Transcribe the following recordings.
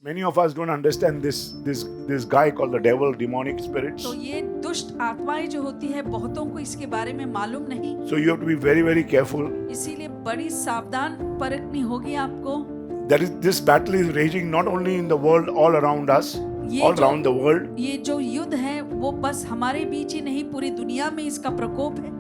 Many of us don't understand this guy called the devil, demonic spirits. तो ये दुष्ट आत्माएं जो होती है बहुतों को इसके बारे में मालूम नहीं, So you have to be very, very careful. इसीलिए बड़ी सावधान परखनी होगी आपको। This battle is raging not only in the world, all around us, ये all जो- around the world. ये जो युद्ध है वो बस हमारे बीच ही नहीं, पूरी दुनिया में इसका प्रकोप है।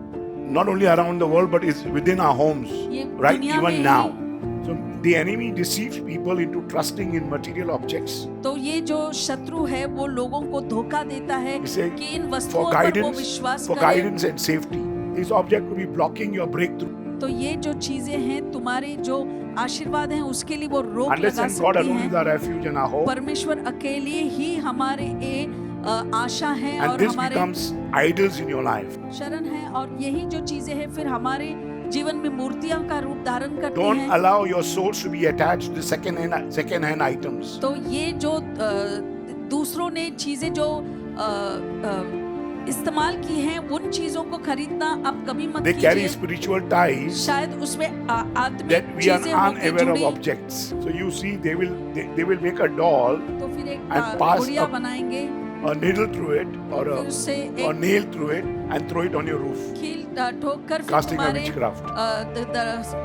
Not only around the world, but it's within our homes, ये right? दुनिया Even में now. He- So the enemy deceives people into trusting in material objects. तो ये जो शत्रु है वो लोगों को धोखा देता है He said, कि इन for वस्तुओं पर वो guidance, विश्वास for करें। guidance and safety. This object could be blocking your breakthrough. तो ये जो चीजें हैं तुम्हारे जो आशीर्वाद हैं उसके लिए वो रोक लगा Understand, God सकती alone is हैं। our refuge and our hope. परमेश्वर अकेले ही हमारे आशा है And और this हमारे becomes idols in your life. शरण है, और यही जो चीजें हैं फिर हमारे जीवन में मूर्तियां का रूप धारण करती Don't हैं। allow your souls to be attached to second-hand items. तो ये जो दूसरों ने चीजें जो इस्तेमाल की हैं उन चीजों को खरीदना अब कभी मत They carry कीजिए। spiritual ties शायद उसमें आत्मिक that we are चीजें होती unaware of जुड़ी, objects. So you see, they will make a doll, तो फिर एक and pass गुड़िया a- बनाएंगे, a needle through it, or फिर उससे a एक nail through it, and throw it on your roof. कील ठोक कर फिर Casting a तुम्हारे witchcraft.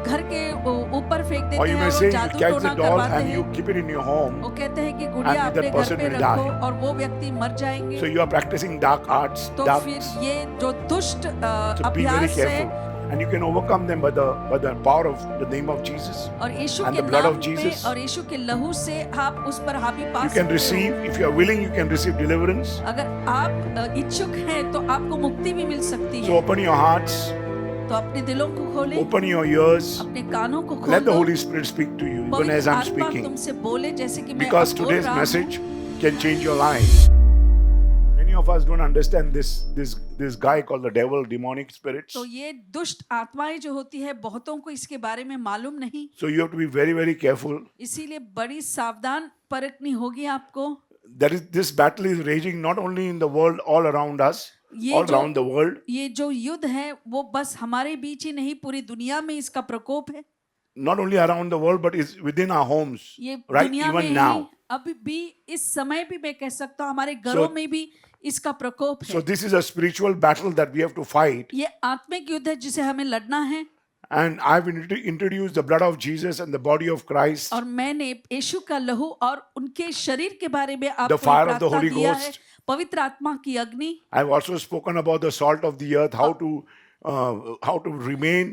घर के ऊपर फेंक Or देते you हैं may और say, you जादू catch टोना the doll करवाते and you हैं। keep it in your home. वो कहते हैं कि गुड़िया And अपने that घर person पे will रखो die. और वो व्यक्ति मर जाएंगे। So you are practicing dark arts, तो dark. फिर ये जो दुष्ट So be very अभ्यास careful, है and you can overcome them by the power of the name of Jesus. और यीशु and के the blood नाम of पे Jesus. और यीशु के लहू से आप उस पर हावी पा You can सकते receive, हो। if you are willing, you can receive deliverance. अगर आप इच्छुक हैं तो आपको मुक्ति भी मिल सकती So है। open your hearts, तो अपने दिलों को खोलें, open your ears. अपने कानों को खोल Let the दो। Holy Spirit speak to you, even पवित्र as I'm आत्मा speaking. तुमसे बोले जैसे कि मैं Because अब बोल today's रहा हूं। message can change your life. Many of us don't understand this guy called the devil, demonic spirits. तो ये दुष्ट आत्माएं जो होती है बहुतों को इसके बारे में मालूम नहीं, So you have to be very, very careful. इसीलिए बड़ी सावधान परखनी होगी आपको। This battle is raging not only in the world, all around us, ये all जो- around the world. ये जो युद्ध है वो बस हमारे बीच ही नहीं, पूरी दुनिया में इसका प्रकोप है। Not only around the world, but it's within our homes, ये right? दुनिया में Even ही, now. अभी भी इस समय भी मैं कह सकता हूँ हमारे घरों में भी इसका प्रकोप So है। this is a spiritual battle that we have to fight. ये आत्मिक युद्ध है जिसे हमें लड़ना है। And I've introduced the blood of Jesus and the body of Christ, और मैंने यीशु का लहू और उनके शरीर के बारे में आपको fire of the प्रार्थना Holy दिया Ghost. है, पवित्र आत्मा की अग्नि। I've also spoken about the salt of the earth, how to remain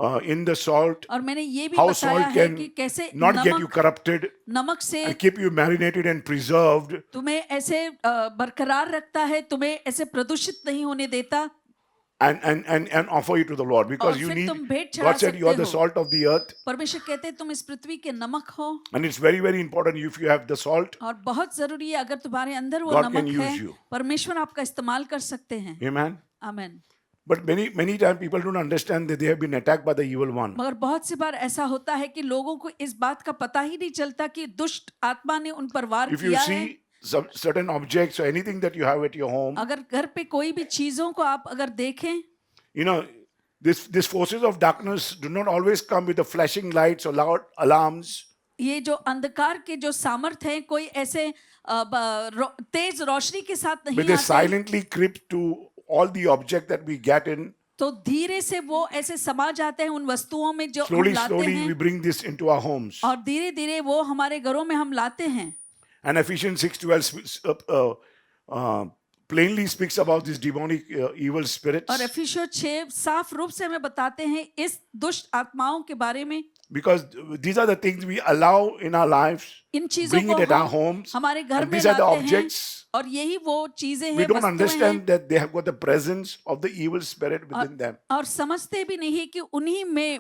in the salt, और मैंने ये भी how बताया salt है can कि कैसे not get you corrupted नमक से and keep you marinated and preserved. तुम्हें ऐसे बरकरार रखता है, तुम्हें ऐसे प्रदूषित नहीं होने देता। And offer you to the Lord, because और you फिर need. तुम भेंट चढ़ा God said you are सकते the हो। salt of the earth, परमेश्वर कहते हैं तुम इस पृथ्वी के नमक हो, and it's very, very important if you have the salt. और बहुत जरूरी है अगर तुम्हारे अंदर वो God can नमक है, use you. परमेश्वर आपका इस्तेमाल कर सकते हैं। Amen. आमीन। But many times people don't understand that they have been attacked by the evil one. मगर बहुत सी बार ऐसा होता है कि लोगों को इस बात का पता ही नहीं चलता कि दुष्ट आत्मा ने उन पर वार If you किया है। see some certain objects or anything that you have at your home, अगर घर पे कोई भी चीजों को आप अगर देखें, you know, this forces of darkness do not always come with the flashing lights or loud alarms. ये जो अंधकार के जो सामर्थ हैं कोई ऐसे तेज रोशनी के साथ But नहीं they आते, silently creep to all the object that we get in. तो धीरे से वो ऐसे समा जाते हैं उन वस्तुओं में जो हम Slowly, लाते slowly we हैं, bring this into our homes. और धीरे धीरे वो हमारे घरों में हम लाते हैं। And Ephesians 6:12 plainly speaks about this demonic evil spirits. और एफिसियों 6 साफ रूप से हमें बताते हैं इस दुष्ट आत्माओं के बारे में। Because these are the things we allow in our lives, इन चीजों bring को it at our हम homes, हमारे घर and में these are the लाते हैं, objects. और यही वो चीजें We हैं, don't वस्तुएं हैं, understand that they have got the presence of the evil spirit within them. और समझते भी नहीं कि उन्हीं में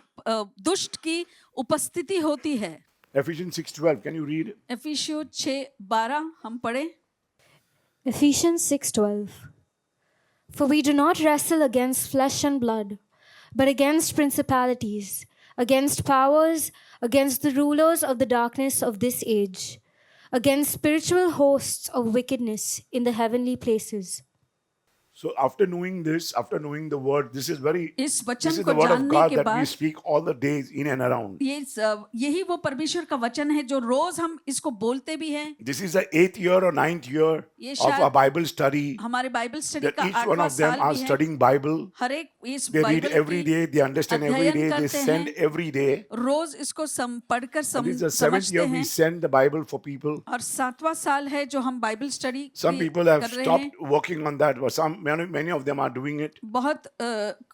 दुष्ट की उपस्थिति होती है। Ephesians 6:12, can you read? एफिसियों 6:12 हम पढ़े। Ephesians 6:12. For we do not wrestle against flesh and blood, but against principalities, against powers, against the rulers of the darkness of this age, against spiritual hosts of wickedness in the heavenly places. So after knowing this, after knowing the word, this is इस वचन the को word of जानने God के that we बाद speak all the days in and around. यही वो परमेश्वर का वचन है जो रोज हम इसको बोलते भी हैं. This is the 8th year or 9th year ये of शायद our Bible study. हमारे बाइबल स्टडी That का each one 8वां of them साल are भी है. studying Bible. हर एक इस They read बाइबल every की day, they understand every अध्ययन day, they करते send हैं. every day. रोज इसको पढ़कर And this is the 7th year समझते we हैं. send the Bible for people. और 7वां साल है जो हम Bible study Some people have कर रहे हैं. stopped working on that, but many of them are doing it. बहुत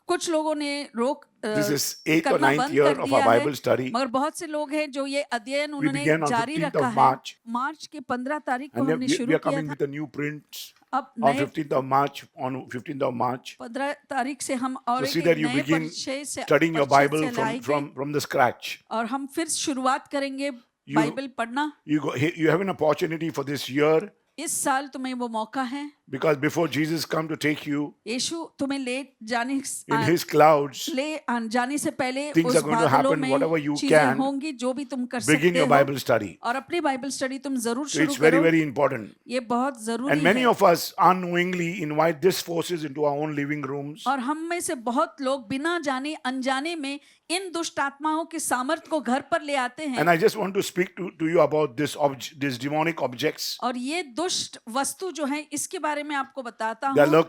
कुछ लोगों ने रोक This is 8th or करना 9th बंद year कर of दिया our है. Bible study. मगर बहुत से लोग हैं जो ये अध्ययन उन्होंने began on जारी 15th रखा of है. March. मार्च के 15 तारीख को And हमने we शुरू are किया coming था. with a new print अब on नए 15th of March. On 15th of March. 15 तारीख से हम और So see एक that you नए begin परिचय से studying your परिचय Bible से लाएंगे. from the scratch. और हम फिर शुरुआत करेंगे बाइबल पढ़ना. You have an opportunity for this year इस साल तुम्हें वो मौका है. because before Jesus come to take you यीशु तुम्हें ले जाने in His clouds, जाने से पहले things उस are going to बादलों happen, whatever में you चीजें can, होंगी जो भी तुम कर begin सकते your हो. Bible study. और अपनी बाइबल स्टडी तुम जरूर So शुरू it's very, करो. very important. ये बहुत जरूरी And many है. of us unknowingly invite these forces into our own living rooms. और हम में से बहुत लोग बिना जाने अनजाने में इन दुष्ट आत्माओं के सामर्थ को घर पर ले आते हैं. And I just want to speak to you about these demonic objects. और ये दुष्ट वस्तु जो है इसके बारे में आपको बताता They're हूँ.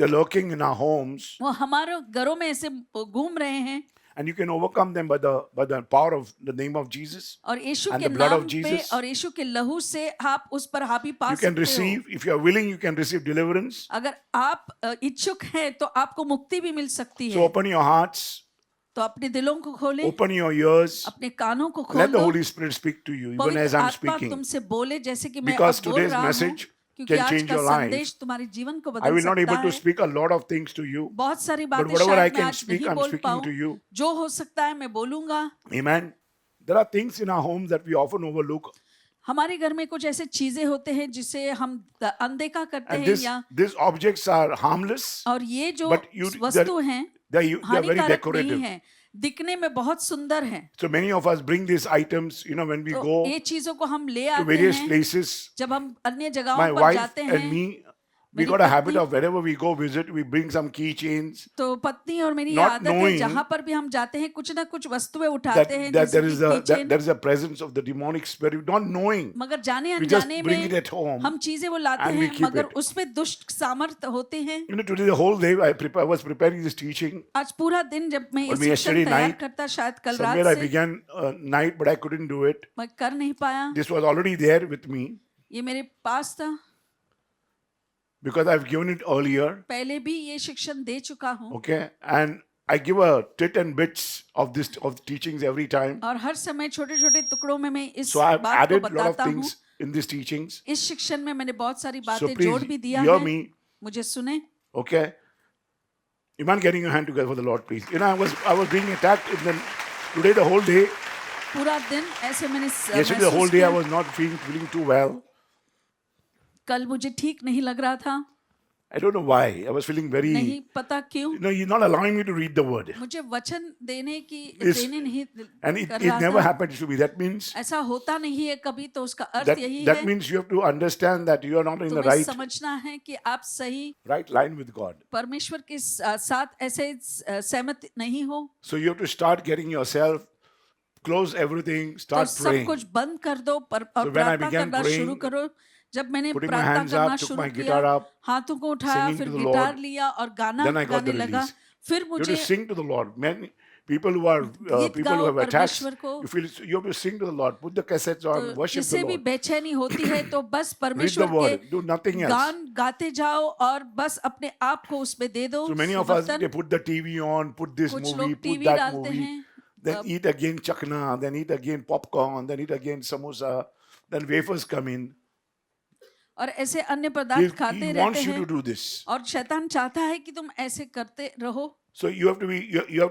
lurking in our homes, वो हमारे घरों में ऐसे घूम रहे हैं. and you can overcome them by the power of the name of Jesus. और यीशु And के the blood नाम of पे Jesus. और यीशु के लहू से आप उस पर हावी पा You can सकते हो. receive, if you are willing, you can receive deliverance. अगर आप इच्छुक हैं तो आपको मुक्ति भी मिल सकती So है. open your hearts, तो अपने दिलों को खोले, open your ears, अपने कानों को खोल let the दो. Holy Spirit speak to you, even पवित्र as I'm आत्मा speaking. तुमसे बोले जैसे कि मैं Because अब बोल today's रहा हूँ. message क्योंकि can आज change का your life. संदेश तुम्हारे जीवन को I बदल will not सकता able to है. speak a lot of things to you, बहुत सारी but बातें whatever I शायद मैं can आज speak, नहीं I'm बोल speaking to पाऊँ. you. जो हो सकता है मैं बोलूंगा. Amen. There are things in our homes that we often overlook, हमारे घर में कुछ ऐसे चीजें होते हैं जिसे हम अनदेखा करते and हैं या these objects are harmless. और ये जो But वस्तु हैं They're very हानिकारक नहीं decorative. है, दिखने में बहुत सुंदर है. So many of us bring these items, when we तो go ये चीजों को हम ले to आते various हैं. places. जब हम अन्य My जगहों पर wife जाते and हैं. me, we मेरी got a habit पत्नी- of wherever we go visit, we bring some keychains. तो पत्नी और मेरी Not आदत है knowing जहाँ पर भी हम जाते हैं कुछ ना कुछ वस्तुएं That, उठाते हैं that जैसे there कि is a keychain. there is a presence of the demonic spirit, not knowing. मगर जाने We just अनजाने bring it में at home हम चीजें वो लाते and we हैं keep मगर it. उसमें दुष्ट सामर्थ होते हैं. Today the whole day I was preparing this teaching. आज पूरा दिन जब मैं Or ये me शिक्षण yesterday तैयार night, करता शायद कल Somewhere I रात से began night, but I couldn't do it. मैं कर नहीं पाया. This was already there with me ये मेरे पास था, because I've given it earlier. पहले भी ये शिक्षण दे चुका हूँ. Okay, and I give a tit and bits of teachings every time. और हर समय छोटे छोटे टुकड़ों में मैं इस So I've बात को added a lot of बताता हूँ. things in these teachings. इस शिक्षण में मैंने बहुत सारी So बातें please जोड़ भी दिया hear है. me. मुझे सुने. Okay, you mind getting your hand together for the Lord, please? I was being attacked, and then today the whole day. पूरा दिन ऐसे मैंने Yesterday the whole महसूस day I किया. was not feeling too well. कल मुझे ठीक नहीं लग रहा था. I don't know why. I was feeling very. नहीं पता क्यों. You're not allowing me to read the word. मुझे वचन देने It's- नहीं And कर it रहा never था. happens to be. That means ऐसा होता नहीं है कभी, तो उसका अर्थ that, यही that है. means you have to understand that you are not in the तुम्हें right समझना है कि आप सही line with God. परमेश्वर के साथ ऐसे सहमत नहीं हो. So you have to start getting yourself, close everything, तो start सब praying. कुछ बंद कर दो और So when I प्रार्थना began करना praying, शुरू करो. जब मैंने putting my प्रार्थना hands up, करना took शुरू my किया, guitar up, हाथों को उठाया, singing फिर to the गिटार Lord, लिया और गाना then I got गाने the लगा. release. फिर You have मुझे to sing to the Lord. Many people who are गीत people who गाओ have attached, परमेश्वर को. you have to sing to the Lord. Put the cassettes on, तो worship the जिसे भी Lord. बेचैनी होती है तो बस Read the परमेश्वर word. के Do nothing else. गान गाते जाओ और बस अपने आप को उसमें दे दो. So many of us, वतन. they put the TV on, put this कुछ movie, लोग put टीवी that डालते movie, हैं. then eat again chakna, then eat again popcorn, then eat again samosa, then wafers come in. और ऐसे अन्य He, पदार्थ खाते he रहते wants you हैं. to do this. और शैतान चाहता है कि तुम ऐसे करते रहो. So you have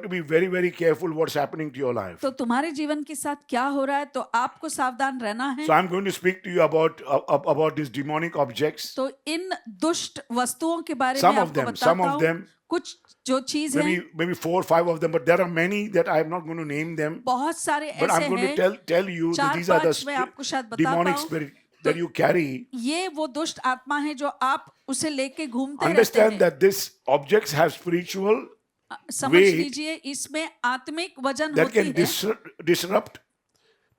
to be very, very careful what's happening to your life. तो तुम्हारे जीवन के साथ क्या हो रहा है, तो आपको सावधान रहना है. So I'm going to speak to you about these demonic objects. तो इन दुष्ट वस्तुओं के बारे Some में of आपको them, बताता some of हूँ. them, कुछ जो चीज है, maybe 4 or 5 of them, but there are many that I'm not going to name them. बहुत सारे But ऐसे I'm going हैं. to tell you that these are the 4-5 मैं आपको शायद बता demonic पाऊँ. spirit. that you carry, ये वो दुष्ट आत्मा है जो आप उसे लेके घूमते रहते understand हैं। that these objects have spiritual समझ weight लीजिए इसमें आत्मिक वजन that होती can है। disrupt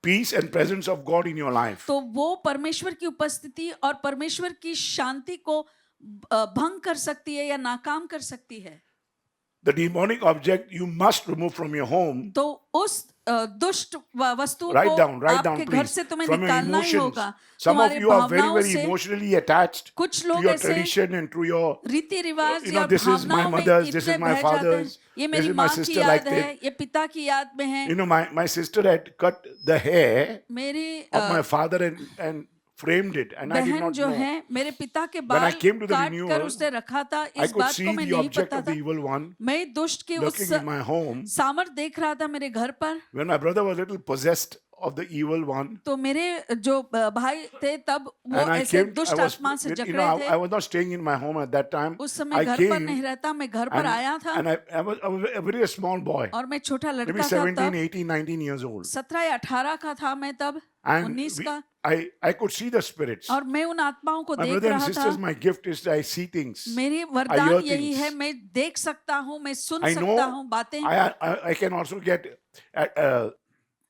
peace and presence of God in your life. तो वो परमेश्वर की उपस्थिति और परमेश्वर की शांति को भंग कर सकती है या नाकाम कर सकती है। The demonic object you must remove from your home. तो उस दुष्ट वस्तु Write को down, आपके घर please. से तुम्हें From your निकालना ही emotions. होगा। Some of तुम्हारे you are very, भावनाओं very से, emotionally attached कुछ to लोग your ऐसे tradition and to your, रीति रिवाज या this is my भावनाओं में mother's, this इतने is my बह जाते हैं। father's, ये this मेरी is my माँ की sister याद liked है, it. ये पिता की याद में है। You know, my sister had cut the hair मेरी of my father and framed it, and I did बहन not जो know. है मेरे पिता के When I बाल came to the काट कर renewal, उसने रखा था। I इस could बात see को मैं the नहीं object पता of the था। evil one मैं दुष्ट के lurking in my उस home. सामर्थ देख रहा था मेरे घर पर। When my brother was a little possessed of the evil one, तो मेरे जो भाई थे तब वो and I ऐसे came, दुष्ट आत्मा से जकड़े थे। I was not staying in my home at that time. उस समय I घर पर came नहीं रहता, मैं घर पर आया था and I was a very small boy, और मैं छोटा maybe लड़का था 17, तब। 18, 19 years old. 17 या 18 का था मैं तब, And 19 का। I could see the spirits. और मैं उन आत्माओं को My देख brother and रहा sisters, था। my gift is I see things. मेरी I वरदान hear यही things. है, मैं देख सकता हूँ, मैं सुन I know सकता हूँ बातें। I can also get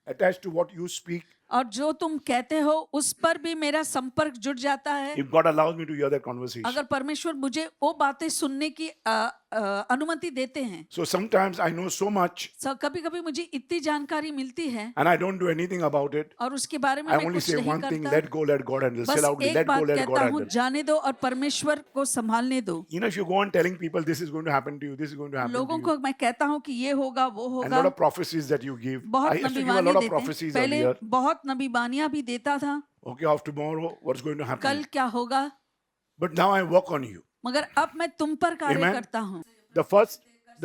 attached to what you speak. और जो तुम कहते हो उस पर भी मेरा संपर्क जुड़ जाता है। If God allows me to hear that conversation. अगर परमेश्वर मुझे वो बातें सुनने की अनुमति देते हैं। So sometimes I know so much कभी-कभी मुझे इतनी जानकारी मिलती है and I don't do anything about it. और उसके बारे में I मैं only कुछ say नहीं one thing, करता। let go, let God handle. Say बस loudly, एक let go, बात let God कहता हूँ, handle. जाने दो और परमेश्वर को संभालने दो। You know, if you go on telling people this is going to happen to you, this is going to happen to लोगों you, को मैं कहता हूँ कि ये होगा वो and होगा। lot of prophecies that you give. बहुत I used to give a नबीवानी lot of देते हैं। prophecies पहले earlier. बहुत नबीवानियां भी देता था, Okay, of tomorrow, what's going to कल happen? क्या होगा। But now I work on you. मगर अब मैं तुम पर कार्य Amen. करता हूँ। The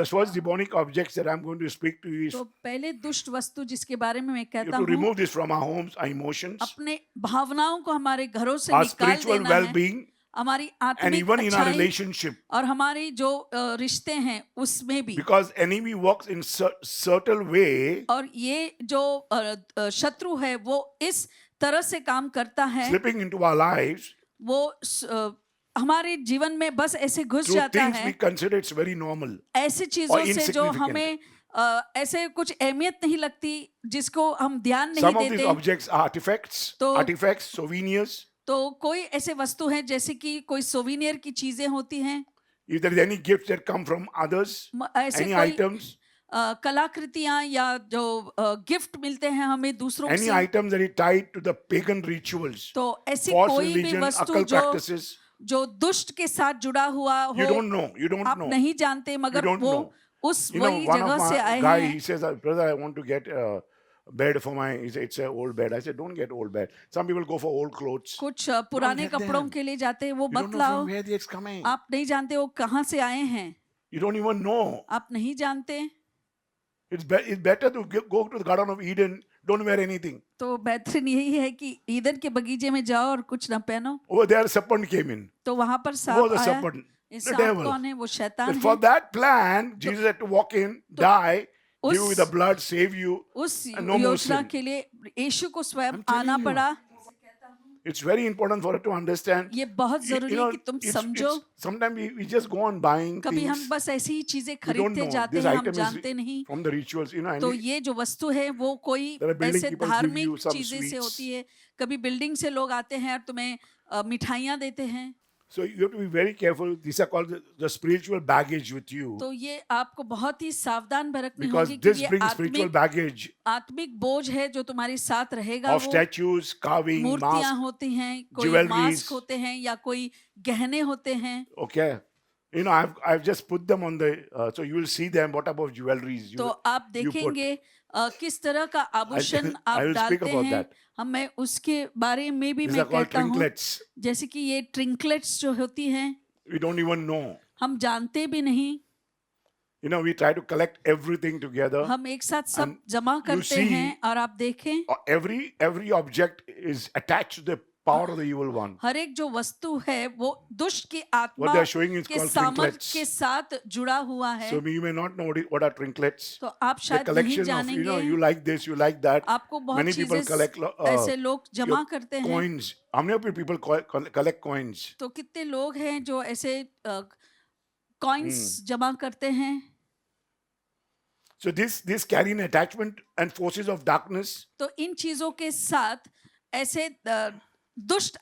first demonic objects that I'm going to speak to you is तो पहले दुष्ट वस्तु जिसके बारे में मैं you कहता have to हूँ, remove this from our homes, our emotions, अपने भावनाओं को हमारे घरों से our निकाल spiritual देना है। well-being, हमारी and आत्मिक even in our अच्छाई relationship. और हमारी जो रिश्ते हैं उसमें भी। Because enemy works in certain way, और ये जो शत्रु है वो इस तरह से काम करता है, slipping into our lives वो हमारे जीवन में बस ऐसे घुस through जाता things है, we consider it's very normal. ऐसी चीजों से जो insignificant. हमें ऐसे कुछ अहमियत नहीं लगती, जिसको हम ध्यान नहीं Some of these देते। objects are artifacts, souvenirs. तो कोई ऐसे वस्तु हैं जैसे कि कोई सोविनियर की चीजें होती हैं, If there is any gifts that come from others, ऐसे any कोई items, कलाकृतियां या जो गिफ्ट मिलते हैं हमें दूसरों any से, items that are tied to the pagan rituals, तो ऐसी false कोई भी religion, वस्तु occult practices, जो दुष्ट के साथ जुड़ा हुआ you हो, don't know, you don't आप know. नहीं जानते, मगर don't वो know. उस You know, वही one of जगह से my आए guy, हैं। he says, brother, I want to get a bed for my, he said, it's an old bed. I said, don't get old bed. Some people go for old clothes. कुछ पुराने get them. कपड़ों के लिए जाते हैं, वो You don't मत know लाओ। from where it's coming. आप नहीं जानते वो कहाँ से आए हैं, You don't even know. आप नहीं जानते। It's better to go to the Garden of Eden, don't wear anything. तो बेहतरीन यही है कि ईदन के बगीचे में जाओ और कुछ न पहनो। Over there, serpent came in. तो वहां पर Who was सांप the आया। serpent? ये The सांप devil. कौन है? वो शैतान But है। for that plan, Jesus had to walk in, die, give you उस- the blood, save you. उस and no more योजना sin. के लिए यीशु को स्वयं I'm telling आना you. पड़ा। It's very important for us to understand. ये बहुत जरूरी है कि तुम समझो। Sometimes we just go on buying कभी हम things. बस ऐसी ही चीजें We don't खरीदते know. जाते This हैं, हम item जानते is नहीं। from the rituals. And तो ये जो वस्तु है वो कोई There are building ऐसे people give धार्मिक you some चीजें से sweets. होती है। कभी बिल्डिंग से लोग आते हैं और तुम्हें मिठाइयाँ देते हैं। so you have to be very careful. These are called the spiritual baggage with you. तो ये आपको बहुत ही सावधान बरतनी Because होगी कि this ये brings spiritual baggage आत्मिक बोझ है जो तुम्हारे साथ रहेगा। of वो statues, carving, मूर्तियां masks. होती हैं, कोई jewelries. मास्क होते हैं या कोई गहने होते हैं। Okay. I've just put them on the, so you will see them, what about jewelries. तो आप you put. देखेंगे किस तरह का आभूषण I आप will speak डालते about हैं। that. मैं उसके बारे में भी These मैं are called कहता हूँ, trinklets. जैसे कि ये ट्रिंकलेट्स जो होती हैं, We don't even know. हम जानते भी नहीं। We try to collect everything together. हम एक साथ सब And जमा you करते see- हैं और आप देखें Every object is attached to the power of the evil one. हर एक जो वस्तु है वो दुष्ट की What आत्मा they are showing is के called सामर्थ trinklets. के साथ जुड़ा हुआ है. So you may not know what are trinklets. तो आप The शायद नहीं collection of, जानेंगे. you like this, you like that. आपको बहुत Many people चीजें collect ऐसे लोग जमा your करते हैं. coins. How many of you people collect coins? तो कितने लोग हैं जो ऐसे कॉइन्स जमा करते हैं. So this carry an attachment and forces of darkness. तो इन चीजों के साथ ऐसे दुष्ट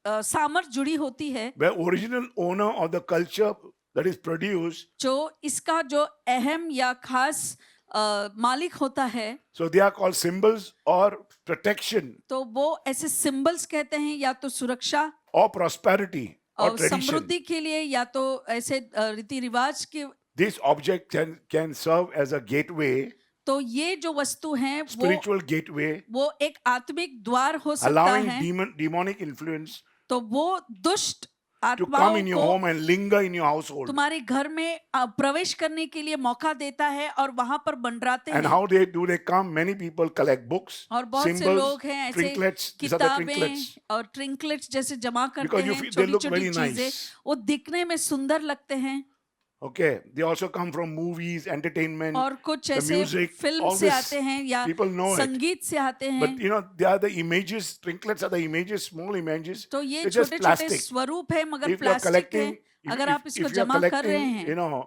सामर्थ जुड़ी होती है. Where original owner of the culture that is produced. जो इसका जो अहम या खास मालिक होता है. So they are called symbols or protection. तो वो ऐसे सिंबल्स कहते हैं या तो सुरक्षा Or prosperity or और tradition. समृद्धि के लिए या तो ऐसे रीति रिवाज के. This object can serve as a gateway, तो ये जो वस्तु हैं वो spiritual gateway, वो एक आत्मिक द्वार हो सकता allowing है. demonic influence तो वो दुष्ट to come आत्माओं in your को home and linger in your household. तुम्हारे घर में प्रवेश करने के लिए मौका देता है और वहां पर मंडराते And हैं. how they come? Many people collect books, और बहुत से symbols, लोग हैं ऐसे trinklets. These are the किताबें trinklets. और ट्रिंकलेट्स जैसे जमा करते Because हैं. they छोटी look छोटी very चीजें nice. वो दिखने में सुंदर लगते हैं. Okay, they also come from movies, entertainment, और कुछ the ऐसे music. फिल्म All से this आते हैं या people know it. संगीत से आते हैं. But they are the images. Trinklets are the images, small images. तो ये They're just छोटे छोटे plastic. स्वरूप है मगर If you are प्लास्टिक है. collecting, अगर आप इसको if you are जमा कर रहे collecting, हैं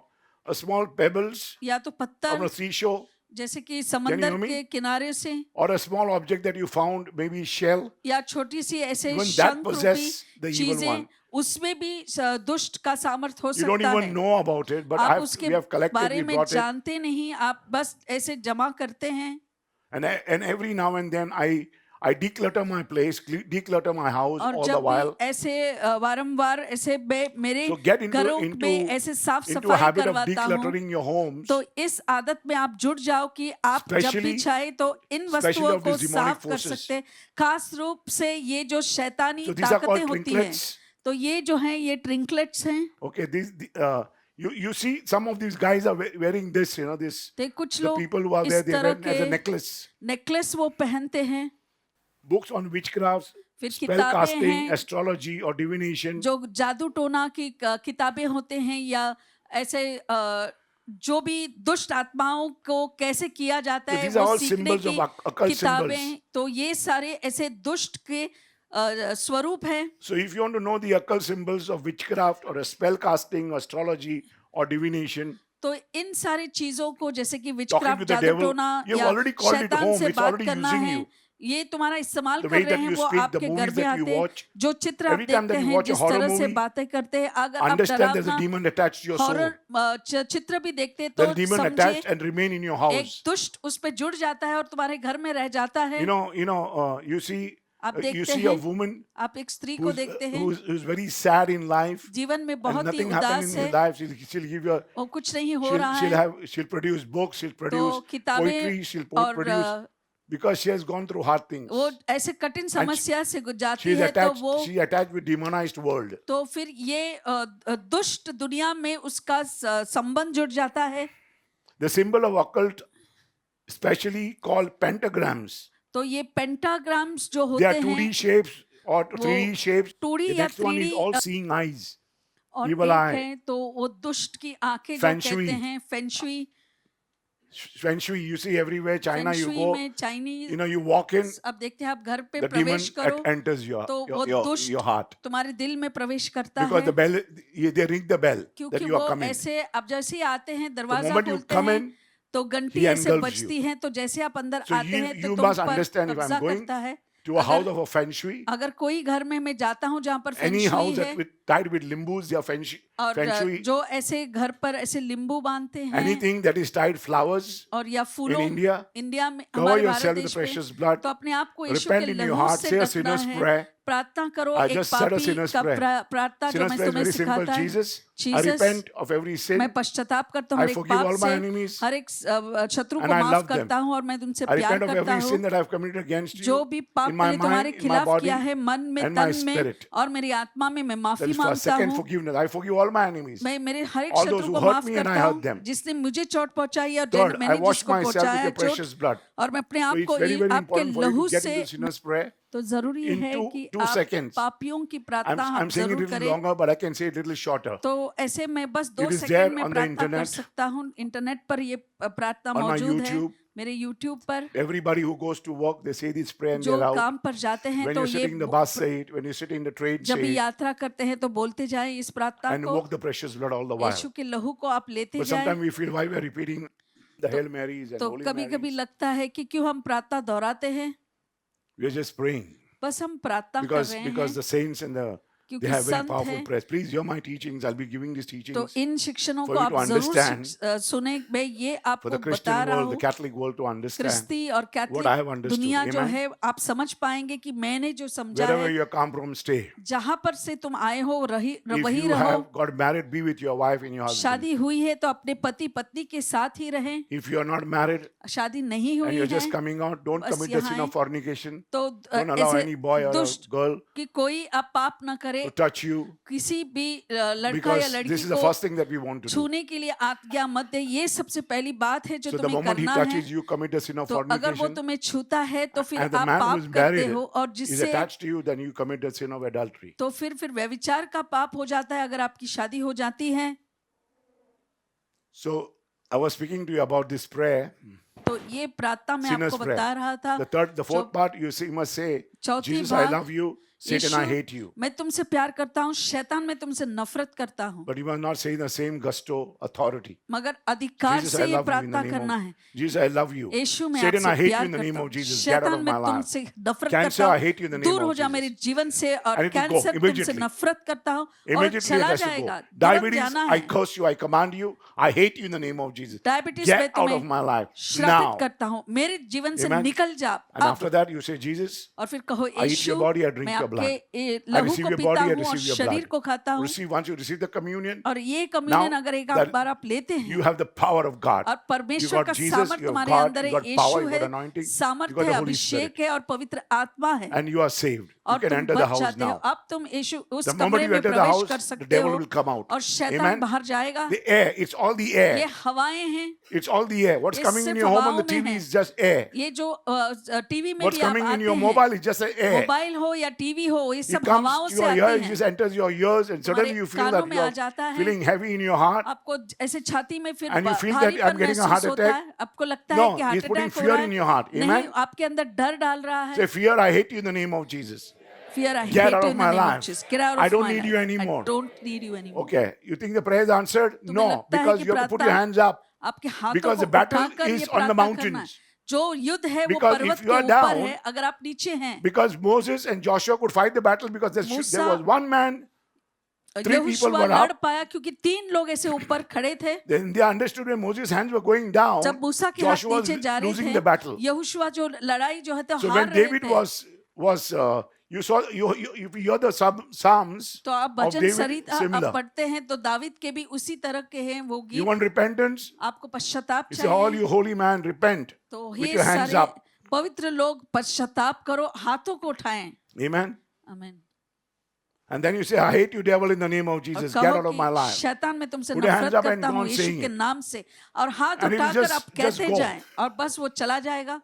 a small pebbles या तो from पत्थर a seashore, जैसे कि समंदर me? के किनारे से or a small object that you found, maybe shell, या छोटी सी ऐसे even that शंख possess the रूपी evil चीजें one. उसमें भी दुष्ट का सामर्थ हो You don't सकता even है. know about it, but आप we उसके have collected, बारे we में brought it, जानते नहीं. आप बस ऐसे जमा करते हैं. and every now and then I declutter my place, declutter my house और all the जब while. भी ऐसे वारंवार ऐसे मेरे So get घरों into में ऐसे साफ a सफाई habit of करवाता हूँ. decluttering your homes. तो इस आदत में आप जुड़ जाओ कि आप जब भी Especially- चाहे तो इन especially वस्तुओं of को these demonic साफ कर forces. सकते हैं. खास रूप से ये जो शैतानी So these are ताकतें called होती हैं. trinklets. तो ये जो हैं ये ट्रिंकलेट्स हैं. Okay, you see some of these guys are wearing this, this. तो कुछ The लोग people who are इस there, they wear तरह it as a के necklace. नेकलेस वो पहनते हैं. Books on witchcraft, फिर spell किताबें casting, हैं astrology or divination. जो जादू टोना की किताबें होते हैं या ऐसे जो भी दुष्ट आत्माओं को कैसे किया जाता So है these are वो all सीखने symbols of की occult किताबें. symbols. तो ये सारे ऐसे दुष्ट के स्वरूप हैं. So if you want to know the occult symbols of witchcraft or a spell casting, astrology or divination, तो इन सारी चीजों को जैसे कि talking विचक्राफ्ट with the जादू devil, टोना you've या already called it शैतान home. से It's बात already करना using है, you. ये तुम्हारा इस्तेमाल The कर way रहे that हैं. you वो speak, the आपके घर movies में that you आते हैं. watch, जो चित्र आप every time देखते that you हैं watch a जिस horror तरह से movie, बातें करते हैं अगर आप understand there's a डरावना demon attached to your soul. Horror चित्र भी देखते हैं तो There's a demon attached समझिए and remain in your एक house. दुष्ट उस पे जुड़ जाता है और तुम्हारे घर में रह जाता है. You see, आप you देखते see a हैं woman आप एक स्त्री को देखते हैं who's very sad in life, जीवन में and बहुत ही nothing happened उदास in her है life. She'll give you और कुछ नहीं हो रहा है. she'll produce books, she'll produce तो किताबें poetry, she'll और produce because she has gone through hard things. वो ऐसे कठिन समस्या से जाती She's है तो वो she attached with demonized world. तो फिर ये दुष्ट दुनिया में उसका संबंध जुड़ जाता है. The symbol of occult, especially called pentagrams, तो ये पेंटाग्राम्स जो they होते are 2D हैं shapes or 3D shapes. 2D The या next one is 3D all seeing eyes. और evil एक eye. है तो वो दुष्ट की आंखें जो Feng shui. कहते हैं फेंशुई. Feng shui, you see everywhere. China, you फेंशुई go, में चाइनीज you walk in, अब देखते हैं आप घर पे the demon प्रवेश करो enters your तो heart. तुम्हारे दिल में प्रवेश करता Because है the bell, they ring the bell that क्योंकि you are वो coming. ऐसे अब जैसे ही आते हैं The दरवाजा moment you खोलते come हैं in, तो घंटी he ऐसे engulfs बजती है तो जैसे आप अंदर So आते हैं तो you तुम must पर understand if कब्जा I'm going करता है. to a house of a feng shui, अगर कोई घर में मैं जाता हूँ जहाँ पर any फेंशुई house है tied with limbus, they are feng और shui. जो ऐसे घर पर ऐसे लींबू बांधते हैं Anything that is tied flowers, और या फूलों India, इंडिया में cover हमारे yourself भारत with देश the में precious blood. तो अपने आप को यीशु Repent के in your लहू heart, से say a ढकना sinner's है. prayer. प्रार्थना करो I एक just said a पापी sinner's का prayer. प्रार्थना जो Sinner's मैं prayer is तुम्हें very simple. सिखाता है. Jesus, I Jesus, repent of every sin. मैं पश्चाताप करता हूँ I हर एक forgive पाप all my से, enemies. हर एक शत्रु को And I माफ love them. करता हूँ और मैं तुमसे I प्यार repent of करता every sin हूँ. that I have committed against जो you भी पाप in my मैंने तुम्हारे mind, in my खिलाफ body, किया है मन में and my तन में spirit. और मेरी आत्मा में मैं माफी Then first. मांगता Second, हूँ, forgiveness. I forgive all my enemies. मैं मेरे हर एक All those शत्रु who को hurt माफ me and I करता hurt हूँ, them. जिसने मुझे चोट पहुंचाई और Third, I मैंने wash जिसको myself with पहुंचाया your precious चोट, blood. और मैं अपने So आप it's को very, very आपके important for you लहू to get से, into sinner's prayer. तो जरूरी in है two- कि two आप seconds. पापियों की प्रार्थना I'm आप saying it a जरूर little करें। longer, but I can say it a little shorter. तो ऐसे मैं बस 2 It is there सेकंड में on the प्रार्थना कर internet, सकता हूँ। इंटरनेट पर ये प्रार्थना on my मौजूद है, YouTube. मेरे YouTube पर। Everybody who goes to work, they say this prayer and जो they're out. काम पर जाते हैं When तो you're ये sitting in the bus, say it. When you're sitting in the train, जब say भी it. यात्रा करते हैं तो बोलते जाएं इस प्रार्थना And को। invoke the precious blood all the while. यीशु के लहू को आप लेते But जाएं। sometimes we feel why we're repeating the Hail Marys and तो Holy कभी-कभी Marys. लगता है कि क्यों हम प्रार्थना दोहराते हैं। We're just praying. बस हम प्रार्थना कर Because रहे because हैं the saints and क्योंकि they have very Sant powerful हैं। prayers. Please hear my teachings. I'll be giving these तो teachings इन शिक्षणों for को you आप to जरूर understand, सुने। मैं ये for आपको the बता Christian रहा world, the हूँ, Catholic world to understand क्रिस्ती और what I have Catholic understood. दुनिया जो Amen. है, आप समझ पाएंगे कि मैंने जो समझा Wherever है, you come from, stay. जहां पर से तुम आए हो If वही you रहो। have got married, be with your wife and your husband. शादी हुई है तो अपने पति पत्नी के साथ ही रहें। If you are not married शादी नहीं and हुई you're है just coming out, don't बस commit the sin यहाँ of fornication. तो Don't allow ऐसे any boy or a दुष्ट girl कि कोई आप पाप न करे, to touch you, किसी भी लड़का या because लड़की this is the को first thing that we want to do. छूने के लिए आज्ञा मत दे। ये सबसे पहली बात है जो So the तुम्हें moment he करना है। touches you, commit the sin of तो अगर वो fornication. तुम्हें छूता है तो फिर And the आप man who पाप is करते married हो, और is जिससे attached to you, then you commit the sin of adultery. तो फिर व्यभिचार का पाप हो जाता है अगर आपकी शादी हो जाती है। So I was speaking to you about this prayer, तो ये प्रार्थना मैं sinner's आपको prayer. बता रहा था। The fourth part, you must say, चौथी Jesus, I बात, love you. Satan, I hate you. मैं तुमसे प्यार करता हूँ, शैतान मैं तुमसे नफरत करता हूँ। But you must not say in the same gusto, authority. मगर अधिकार Jesus, से I ये love you in the प्रार्थना name करना of है। Jesus, I love you. यीशु मैं Satan, I आपसे hate you प्यार in the name करता of हूँ। Jesus. Get out शैतान of मैं my life. तुमसे नफरत Cancer, करता I hate you in the हूँ। name दूर of हो जा Jesus. मेरे जीवन से, और I need to go cancer तुमसे immediately. नफरत करता हूँ और Immediately it चला has to जाएगा। go. तुरंत Diabetes, जाना I है। curse you, I command you. I hate you in the name of Jesus. Diabetes Get में out of my तुम्हें life श्रापित now. करता हूँ, मेरे जीवन से Amen. निकल जा And अब। after that, you say, Jesus, और फिर कहो, I eat Yeshu your body, I drink मैं your blood. आपके I लहू receive को your पीता body, I हूँ और receive your शरीर blood. को खाता हूँ। Once you receive the communion, और ये कम्युनियन now अगर एक that बार आप लेते हैं you have the power of God. और You परमेश्वर का got Jesus, सामर्थ you have तुम्हारे God, अंदर you है, got power, Yeshu you got है, anointing, you सामर्थ got है, the Holy Spirit. अभिषेक है और पवित्र आत्मा है, And you are saved. You और can तुम enter the बच house जाते हो। now. अब तुम यीशु उस The moment कमरे you में enter the प्रवेश house, कर the सकते devil हो will come out. और शैतान Amen. बाहर जाएगा। The air, it's all the ये air. हवाएं हैं, It's all the air. What's ये coming in सिर्फ your home on the हवाओं में TV है। is just air. ये जो टीवी में What's भी आप coming in आते your हैं, mobile is just air. Mobile हो या टीवी हो, ये It सब comes हवाओं to से your आती ears, it हैं। just enters your ears, and suddenly you feel कानों that में you आ are जाता है। feeling heavy in your heart. आपको ऐसे छाती में फिर And you feel that I'm भारीपन getting a heart महसूस होता attack. है। आपको लगता No, है कि हार्ट he's putting अटैक हो fear रहा in है। your heart. नहीं, Amen. आपके अंदर डर डाल रहा है। Say, fear, I hate you in the name of Jesus. Fear, I Get hate out you of in the my name of life. Jesus. Get out I of don't my need life. you anymore. I don't need you anymore. Okay. You think the prayer is answered? तुम्हें No, लगता है because कि you have to put your प्रार्थना hands up. आपके हाथों Because को the battle उठाकर ये is on the प्रार्थना करना है। mountains. जो युद्ध है वो Because पर्वत if you के are ऊपर down, है, अगर आप नीचे हैं। Because Moses and Joshua could fight the battle because there was one man, three people Yehoshua were लड़ up. पाया क्योंकि 3 लोग ऐसे ऊपर खड़े थे। Then they understood when Moses' hands were going down, जब मूसा के हाथ Joshua was नीचे जा रहे losing थे, the battle. यहोशुआ जो लड़ाई जो है तो So हार when रहे David थे। was you saw you if you hear the psalms तो आप of भजन David संहिता आप similar. पढ़ते हैं तो दाविद के भी उसी तरह के हैं वो You गीत। want repentance? आपको पश्चाताप You say, all चाहिए you holy man, repent तो with ये your hands सारे up. पवित्र लोग पश्चाताप करो, हाथों को उठाएं। Amen. आमीन। And then you say, I hate you, devil, in the name of और Jesus. Get कहो out of my कि life. शैतान मैं तुमसे Put your hands नफरत up and करता go हूँ on यीशु saying के it. नाम से, और हाथ And it will उठाकर आप just कहते go. जाएं और बस वो चला जाएगा।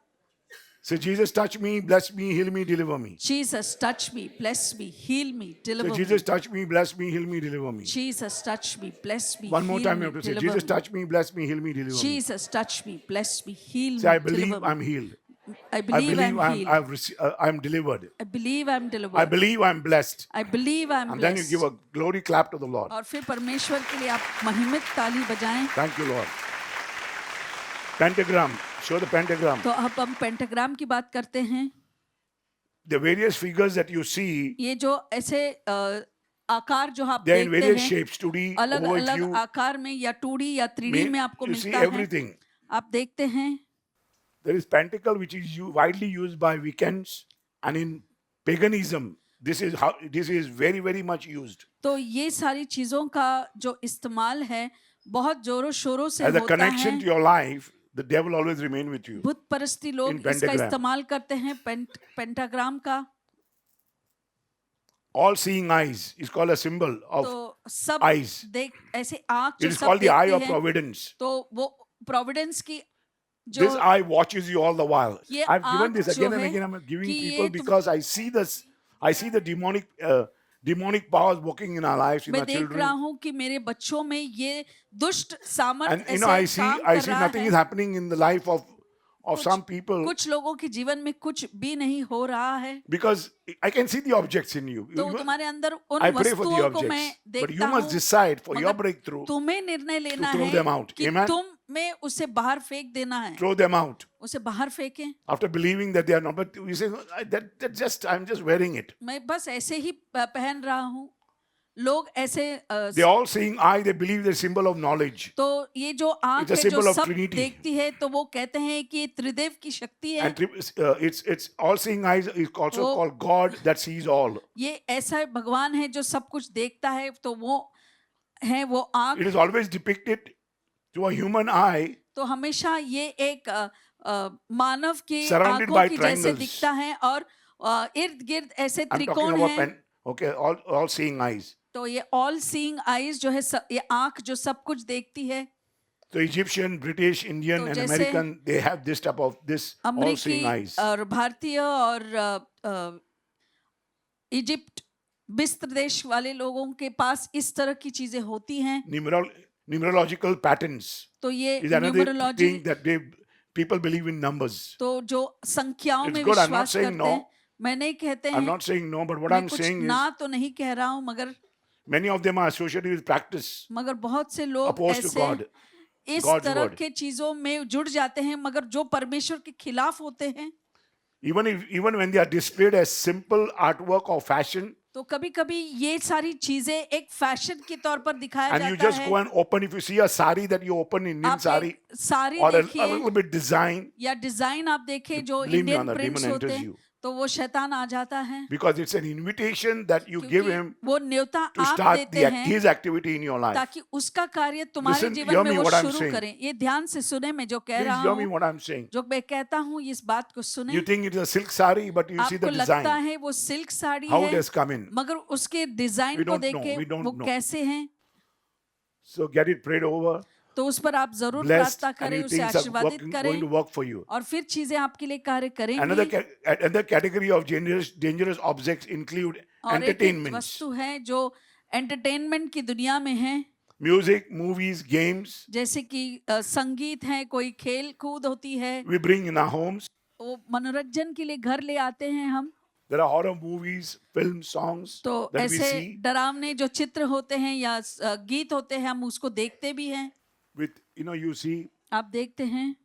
Say, Jesus, touch me, bless me, heal me, deliver me. Jesus, touch me, bless me, heal me, Say, deliver me. Jesus, touch me, bless me, heal me, deliver me. Jesus, touch me, bless me, One more heal time me, you have to say, deliver Jesus, me. touch me, bless me, heal me, deliver me. Jesus, touch me, bless me, heal Say, I me, believe deliver I'm me. healed. I believe I'm healed. I'm delivered. I believe I'm delivered. I believe I'm blessed. I believe I'm And then you blessed. give a glory clap to the Lord. और फिर परमेश्वर के लिए आप महिमित ताली बजाएं। Thank you, Lord. Pentagram. Show the pentagram. तो अब हम पेंटाग्राम की बात करते हैं। The various figures that you see, ये जो ऐसे आकार जो आप they're in देखते various हैं, shapes. 2D, अलग अलग overview, आकार में या 2D या 3D में आपको you see मिलता है। everything. आप देखते हैं There is pentacle which is widely used by Wiccans, and in paganism, this is very, very much used. तो ये सारी चीजों का जो इस्तेमाल है बहुत जोरों शोरों से As a होता connection है। to your life, the devil always remain with you. बुत परस्ती लोग In इसका pentagram. इस्तेमाल करते हैं पेंटाग्राम का। all seeing eyes is called a symbol of तो सब eyes. देख ऐसे आँख जो It is सब called the eye देखती of है, providence. तो वो प्रोविडेंस की This जो eye watches you all the while. ये I've given this आँख जो again and है again. I'm giving कि people ये तुम because I see this. I see the demonic powers working in our lives, in मैं our देख children. रहा हूँ कि मेरे बच्चों में ये दुष्ट सामर्थ And ऐसे I काम कर see रहा nothing है। is happening in the life of some people कुछ लोगों के जीवन में कुछ भी नहीं हो रहा है, because I can see the objects in you. तो तुम्हारे अंदर उन I pray for the वस्तुओं को मैं objects, but you देखता must हूँ, decide for your मगर breakthrough. तुम्हें निर्णय लेना throw है them out. कि Amen? तुम में उसे बाहर फेंक देना है, Throw them out उसे बाहर फेंकें। after believing that they are not. But you say I'm just wearing it. मैं बस ऐसे ही पहन रहा हूँ। लोग ऐसे They all seeing eye. They believe the symbol of knowledge. तो ये जो आँख It's a है जो symbol of सब Trinity. देखती है, तो वो कहते हैं कि ये त्रिदेव की शक्ति है। And it's all seeing eyes is also वो- called God that sees all. ये ऐसा भगवान है जो सब कुछ देखता है, तो वो है वो आँख। It is always depicted to a human eye तो हमेशा ये एक मानव के Surrounded आंखों by की जैसे triangles. दिखता है और इर्द गिर्द ऐसे I'm talking त्रिकोण about है। okay, all seeing eyes. तो ये ऑल सीइंग आईज जो है ये आंख जो सब कुछ देखती है। So Egyptian, British, Indian, तो and जैसे American, they have this type of this all अमेरिकी seeing eyes. और भारतीय और इजिप्ट मिस्र देश वाले लोगों के पास इस तरह की चीजें होती हैं। Numerological patterns तो ये is another numerology, thing that people believe in numbers. तो जो संख्याओं It's में good, I'm not विश्वास saying करते no. हैं। मैं नहीं कहते I'm हैं, not saying no, but what मैं I'm कुछ saying ना is तो नहीं कह रहा हूँ, many of them are associated with practice मगर बहुत से लोग opposed to ऐसे God. इस God's तरह word. के चीजों में जुड़ जाते हैं, मगर जो परमेश्वर के खिलाफ होते हैं। Even when they are displayed as simple artwork or fashion, तो कभी कभी ये सारी चीजें एक फैशन के तौर पर दिखाया and you जाता just है। go and open, if you see a sari that you open, Indian आप sari, एक साड़ी or a देखिए little bit design, या डिजाइन आप देखें जो believe me, Indian Anna, prints demon होते enters हैं, you. तो वो शैतान आ जाता है, because it's an invitation that you give क्योंकि him वो न्योता to आप start देते हैं his activity in your life. ताकि उसका कार्य तुम्हारे Listen, जीवन hear में me वो what I'm शुरू saying. करें। ये ध्यान से सुने, मैं जो कह Please रहा hear me हूँ, what I'm saying. जो मैं कहता हूँ, इस बात को सुने। You think it's a silk sari, but you see आपको the लगता design. है वो सिल्क साड़ी How it है, has come in. मगर उसके डिजाइन We को don't देख know, के we don't वो know. कैसे हैं, So get it prayed over, तो उस पर आप जरूर blessed, प्रार्थना and करें, you उसे things are आशीर्वादित going करें to work for you. और फिर चीजें आपके लिए कार्य Another करेंगी। another category of dangerous objects include और एक entertainments, वस्तु है जो एंटरटेनमेंट की दुनिया में है, music, movies, games. जैसे कि संगीत है, कोई खेल कूद होती है, We bring in our homes. वो मनोरंजन के लिए घर ले आते हैं हम। There are horror movies, films, songs तो that we ऐसे see डरावने जो चित्र होते हैं या गीत होते हैं, हम उसको देखते भी हैं। with, you see आप देखते हैं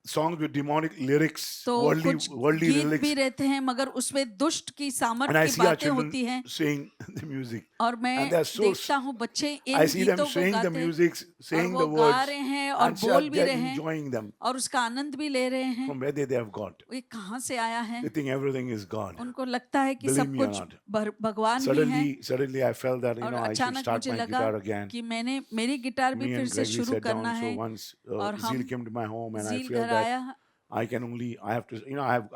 songs with demonic lyrics, तो worldly कुछ worldly गीत भी lyrics, रहते हैं, मगर उसमें दुष्ट की and I सामर्थ्य की see our बातें होती हैं। children sing the music. और मैं And they are so देखता हूँ बच्चे इन I see them गीतों को saying the गाते हैं music, saying और the वो गा words, रहे हैं और and बोल भी they're रहे हैं enjoying them. और उसका आनंद भी ले रहे हैं। From where they have got. ये कहाँ से आया है? They think everything is God. उनको लगता है कि Believe सब me or कुछ not. भगवान ही है। Suddenly I felt that और I should अचानक start मुझे my लगा guitar again. कि मैंने मेरी गिटार भी Me फिर and से Gregory शुरू sat down. करना So है। once और Zeal हम came to my home, and I झील felt घर that आया, I have to,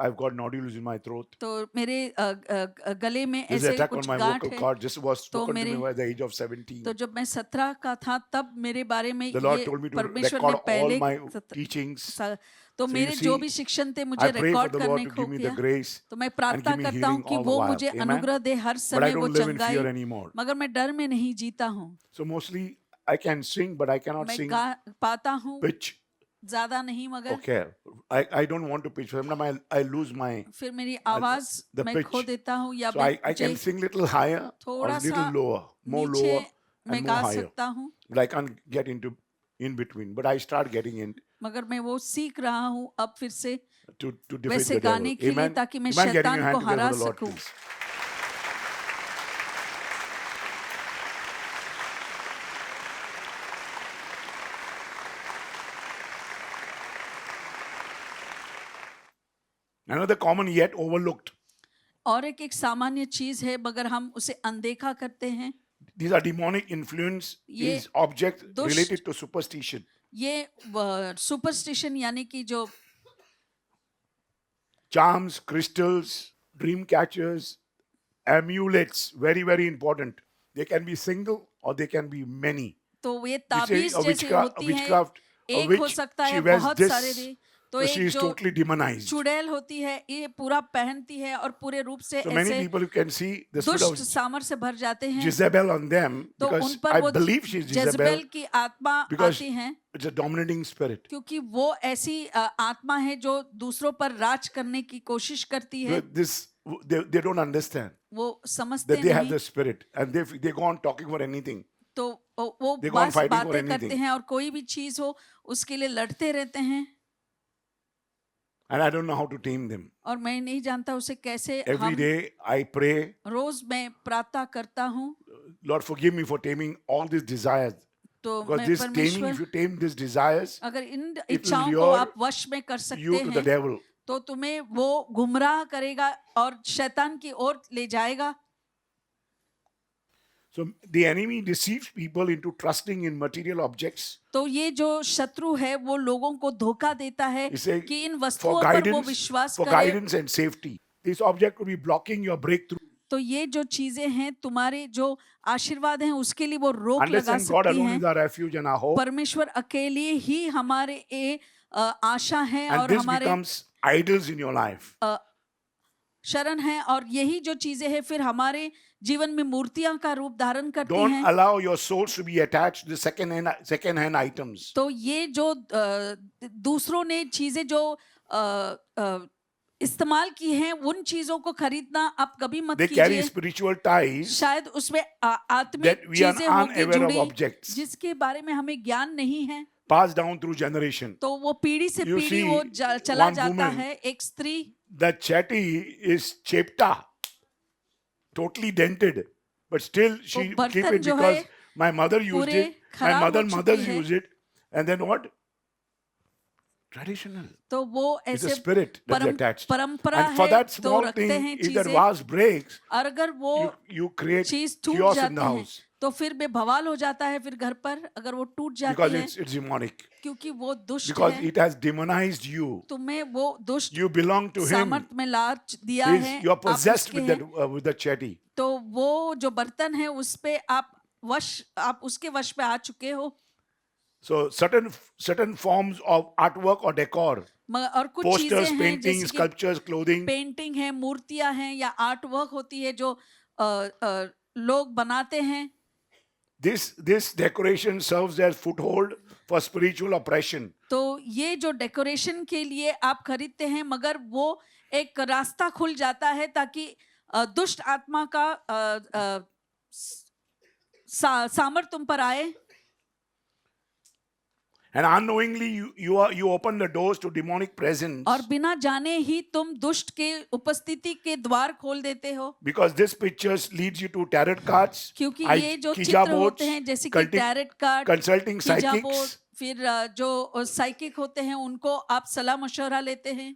I've got nodules in my throat. तो मेरे गले में This ऐसे attack on कुछ my गांठ vocal है। cord just was spoken to me मेरे- at the age of 17. तो जब मैं 17 का था तब मेरे बारे में The Lord ये told me to परमेश्वर ने record all पहले my 17 teachings. तो you मेरे see, जो भी शिक्षण थे मुझे I pray for record the करने Lord to को give me the किया। grace तो मैं and प्रार्थना give me करता हूँ healing कि all वो the while. मुझे Amen? अनुग्रह दे, हर But I समय वो don't live in चंगाई, fear anymore. मगर मैं डर में नहीं जीता हूँ। So mostly I can sing, but I cannot मैं sing गा पाता हूँ, pitch. ज्यादा नहीं, मगर Okay, I don't want to pitch. Sometimes I lose my. फिर मेरी आवाज the मैं pitch. खो देता हूँ या So I can मुझे sing little higher or थोड़ा little सा lower, more नीचे lower मैं and गा more higher. सकता हूँ, But I can't get into in between. But I start getting in मगर मैं वो सीख रहा हूँ अब फिर से to defeat वैसे the devil. गाने के लिए, Amen. ताकि मैं Amen. Getting your शैतान hand को together हरा for the Lord, सकूं। please. Another common yet overlooked. और एक सामान्य चीज है, मगर हम उसे अनदेखा करते हैं। These are demonic influence. ये Is object दुष्ट- related to superstition. ये सुपरस्टिशन यानी कि जो Charms, crystals, dream catchers, amulets, very, very important. They can be single or they can be many. तो ये You say ताबीज a जैसे होती है, witchcraft, a एक हो witch, सकता she है wears बहुत this, सारे दे, तो so she एक is जो totally demonized. चुड़ैल होती है ये पूरा पहनती है और पूरे रूप से So many ऐसे people, you can see the spirit दुष्ट of सामर से भर जाते हैं, Jezebel on them, तो उन because पर I वो believe she is Jezebel Jezebel, की आत्मा because आती है, it's a dominating spirit. क्योंकि वो ऐसी आत्मा है जो दूसरों पर राज करने की कोशिश करती है। This they don't understand वो समझते that they have नहीं, the spirit, and they go on talking for anything. तो वो They go on बस fighting for बातें anything. करते हैं और कोई भी चीज हो उसके लिए लड़ते रहते हैं, And I don't know how to tame them. और मैं नहीं जानता उसे कैसे Every हम day I pray, रोज मैं प्रार्थना करता हूँ, Lord, forgive me for taming all these desires. तो Because मैं this taming, परमेश्वर if you tame these desires, अगर इन will इच्छाओं को lure आप वश में कर you सकते to the हैं devil. तो तुम्हें वो गुमराह करेगा और शैतान की ओर ले जाएगा। So the enemy deceives people into trusting in material objects. तो ये जो शत्रु है वो लोगों को धोखा देता है He says, कि इन for वस्तुओं पर वो guidance, विश्वास for करे, guidance and safety. This object could be blocking your breakthrough. तो ये जो चीजें हैं तुम्हारे जो आशीर्वाद हैं उसके लिए वो रोक लगा Understand God सकती alone हैं। is our refuge and our hope. परमेश्वर अकेले ही हमारे आशा है And और this हमारे becomes idols in your life. शरण है, और यही जो चीजें हैं फिर हमारे जीवन में मूर्तियां का रूप धारण करती Don't हैं। allow your souls to be attached to the second-hand items. तो ये जो दूसरों ने चीजें जो इस्तेमाल की हैं उन चीजों को खरीदना आप कभी मत They carry कीजिए। spiritual ties शायद उसमें आत्मिक that we are चीजें होंगी unaware of जुड़ी objects जिसके बारे में हमें ज्ञान नहीं है, passed down through generation. तो वो पीढ़ी से You पीढ़ी see, वो चला one जाता woman- है। एक स्त्री, The chatty is chepta, totally dented, but still she वो keep बर्तन it जो because है my mother used पूरे it, my खराब हो mothers चुकी है। used it, and then what? Traditional. तो वो It's a ऐसे spirit that's attached. परंपरा And for है that तो small रखते thing, हैं if that चीजें, vase breaks, और अगर वो you create चीज टूट chaos in जाती the है house तो फिर बेभवाल हो जाता है फिर घर पर, अगर वो टूट जाती because है it's demonic. क्योंकि वो दुष्ट Because है, it has demonized you. तुम्हें वो दुष्ट You belong to him. सामर्थ में लाच दिया है, You are आप possessed उसके with हैं। that with the chatty. तो वो जो बर्तन है उस पे आप उसके वश पे आ चुके हो। So certain forms of artwork or decor, और कुछ posters, चीजें हैं paintings, जैसे कि sculptures, clothing, पेंटिंग है, मूर्तियां हैं या आर्ट वर्क होती है जो लोग बनाते हैं, this decoration serves as foothold for spiritual oppression. तो ये जो डेकोरेशन के लिए आप खरीदते हैं मगर वो एक रास्ता खुल जाता है ताकि दुष्ट आत्मा का सामर्थ तुम पर आए, And unknowingly you open the doors to demonic presence और बिना जाने ही तुम दुष्ट के उपस्थिति के द्वार खोल देते हो। because this pictures leads you to tarot cards, क्योंकि I- ये जो Ouija चित्र boards, होते हैं जैसे कि cultic- tarot card, consulting ouija board, psychics. फिर जो साइकिक होते हैं उनको आप सलाह मशवरा लेते हैं,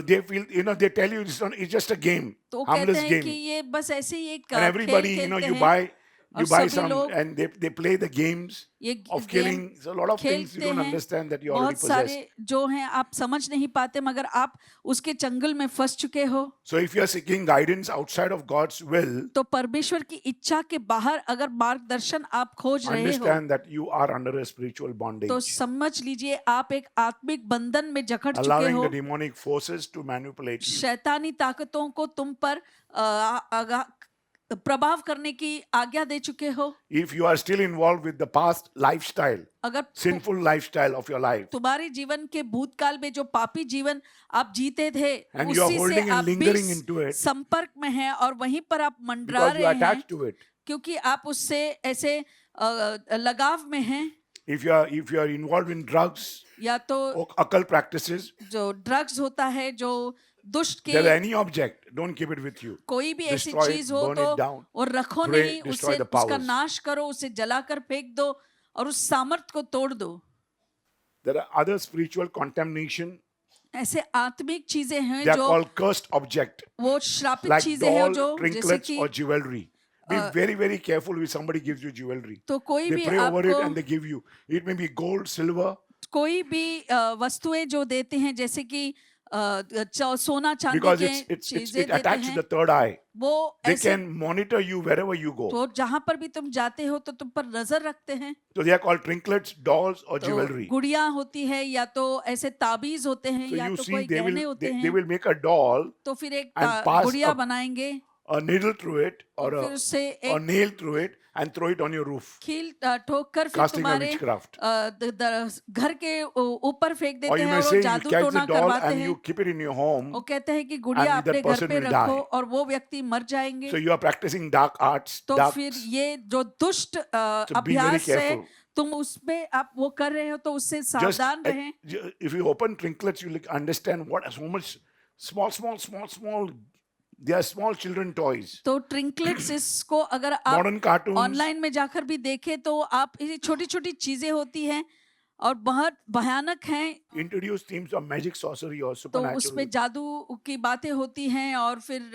They feel, they tell you it's just a game, तो कहते harmless हैं game. कि ये बस ऐसे ही एक And खेल everybody, खेलते you हैं buy और buy सभी some लोग and they play the games ये of game killing. So a lot of things you खेलते don't हैं। understand that you already बहुत possess. सारे जो हैं आप समझ नहीं पाते मगर आप उसके चंगुल में फंस चुके हो। So if you are seeking guidance outside of God's will, तो परमेश्वर की इच्छा के बाहर अगर मार्गदर्शन आप खोज रहे हो understand that you are under a spiritual bondage, तो समझ लीजिए आप एक आत्मिक बंधन में जकड़ चुके allowing हो। the demonic forces to manipulate you. शैतानी ताकतों को तुम पर प्रभाव करने की आज्ञा दे चुके हो। If you are still involved with the past lifestyle, अगर sinful lifestyle of your life, तुम्हारे जीवन के भूतकाल में जो पापी जीवन आप जीते थे And you are उसी से holding and आप भी lingering into it, संपर्क में हैं और वहीं पर आप मंडरा because you रहे are हैं attached to it. क्योंकि आप उससे ऐसे लगाव में हैं, If you are involved in drugs या तो or occult practices, जो ड्रग्स होता है जो दुष्ट there के any object, don't keep it with you. कोई भी ऐसी Destroy it, चीज हो burn तो it down, और रखो pray, नहीं, destroy उसे the उसका powers. नाश करो, उसे जलाकर फेंक दो और उस सामर्थ को तोड़ दो। There are other spiritual contamination. ऐसे आत्मिक चीजें हैं They are जो called cursed object, वो श्रापित like चीजें हैं doll, जो जैसे trinkets कि or jewelry. Be very, very careful if somebody gives you jewelry. तो कोई They भी pray over it आपको and they give you. It may be gold, silver, कोई भी वस्तुएं जो देते हैं जैसे कि सोना चांदी because के it's चीजें it देते attached to हैं, the third eye. वो They ऐसे can monitor you wherever you go. तो जहां पर भी तुम जाते हो तो तुम पर नजर रखते हैं। So they are called trinklets, dolls, or तो jewelry. गुड़िया होती है या तो ऐसे ताबीज होते हैं So या you तो see, कोई गहने होते they हैं। will make a doll तो फिर एक and pass गुड़िया बनाएंगे a needle through it or और फिर उससे a एक nail through it and throw it on your roof, कील ठोक कर फिर casting a तुम्हारे witchcraft. घर के ऊपर फेंक Or देते you हैं may और say वो you जादू catch the टोना doll करवाते and हैं। you keep it in your home. वो कहते हैं कि गुड़िया and that अपने घर person पे will रखो die. और वो व्यक्ति मर जाएंगे। So you are practicing dark arts, तो dark. फिर ये जो दुष्ट So be very अभ्यास है careful. तुम उसमें आप वो कर रहे हो तो उससे Just सावधान रहें। if you open trinklets, you will understand what so much small. They are small children toys. तो ट्रिंकलेट्स इसको अगर आप Modern cartoons. ऑनलाइन में जाकर भी देखें तो आप ये छोटी छोटी चीजें होती हैं और बहुत भयानक हैं। Introduce themes of magic, sorcery, or तो supernatural. उसमें जादू की बातें होती हैं और फिर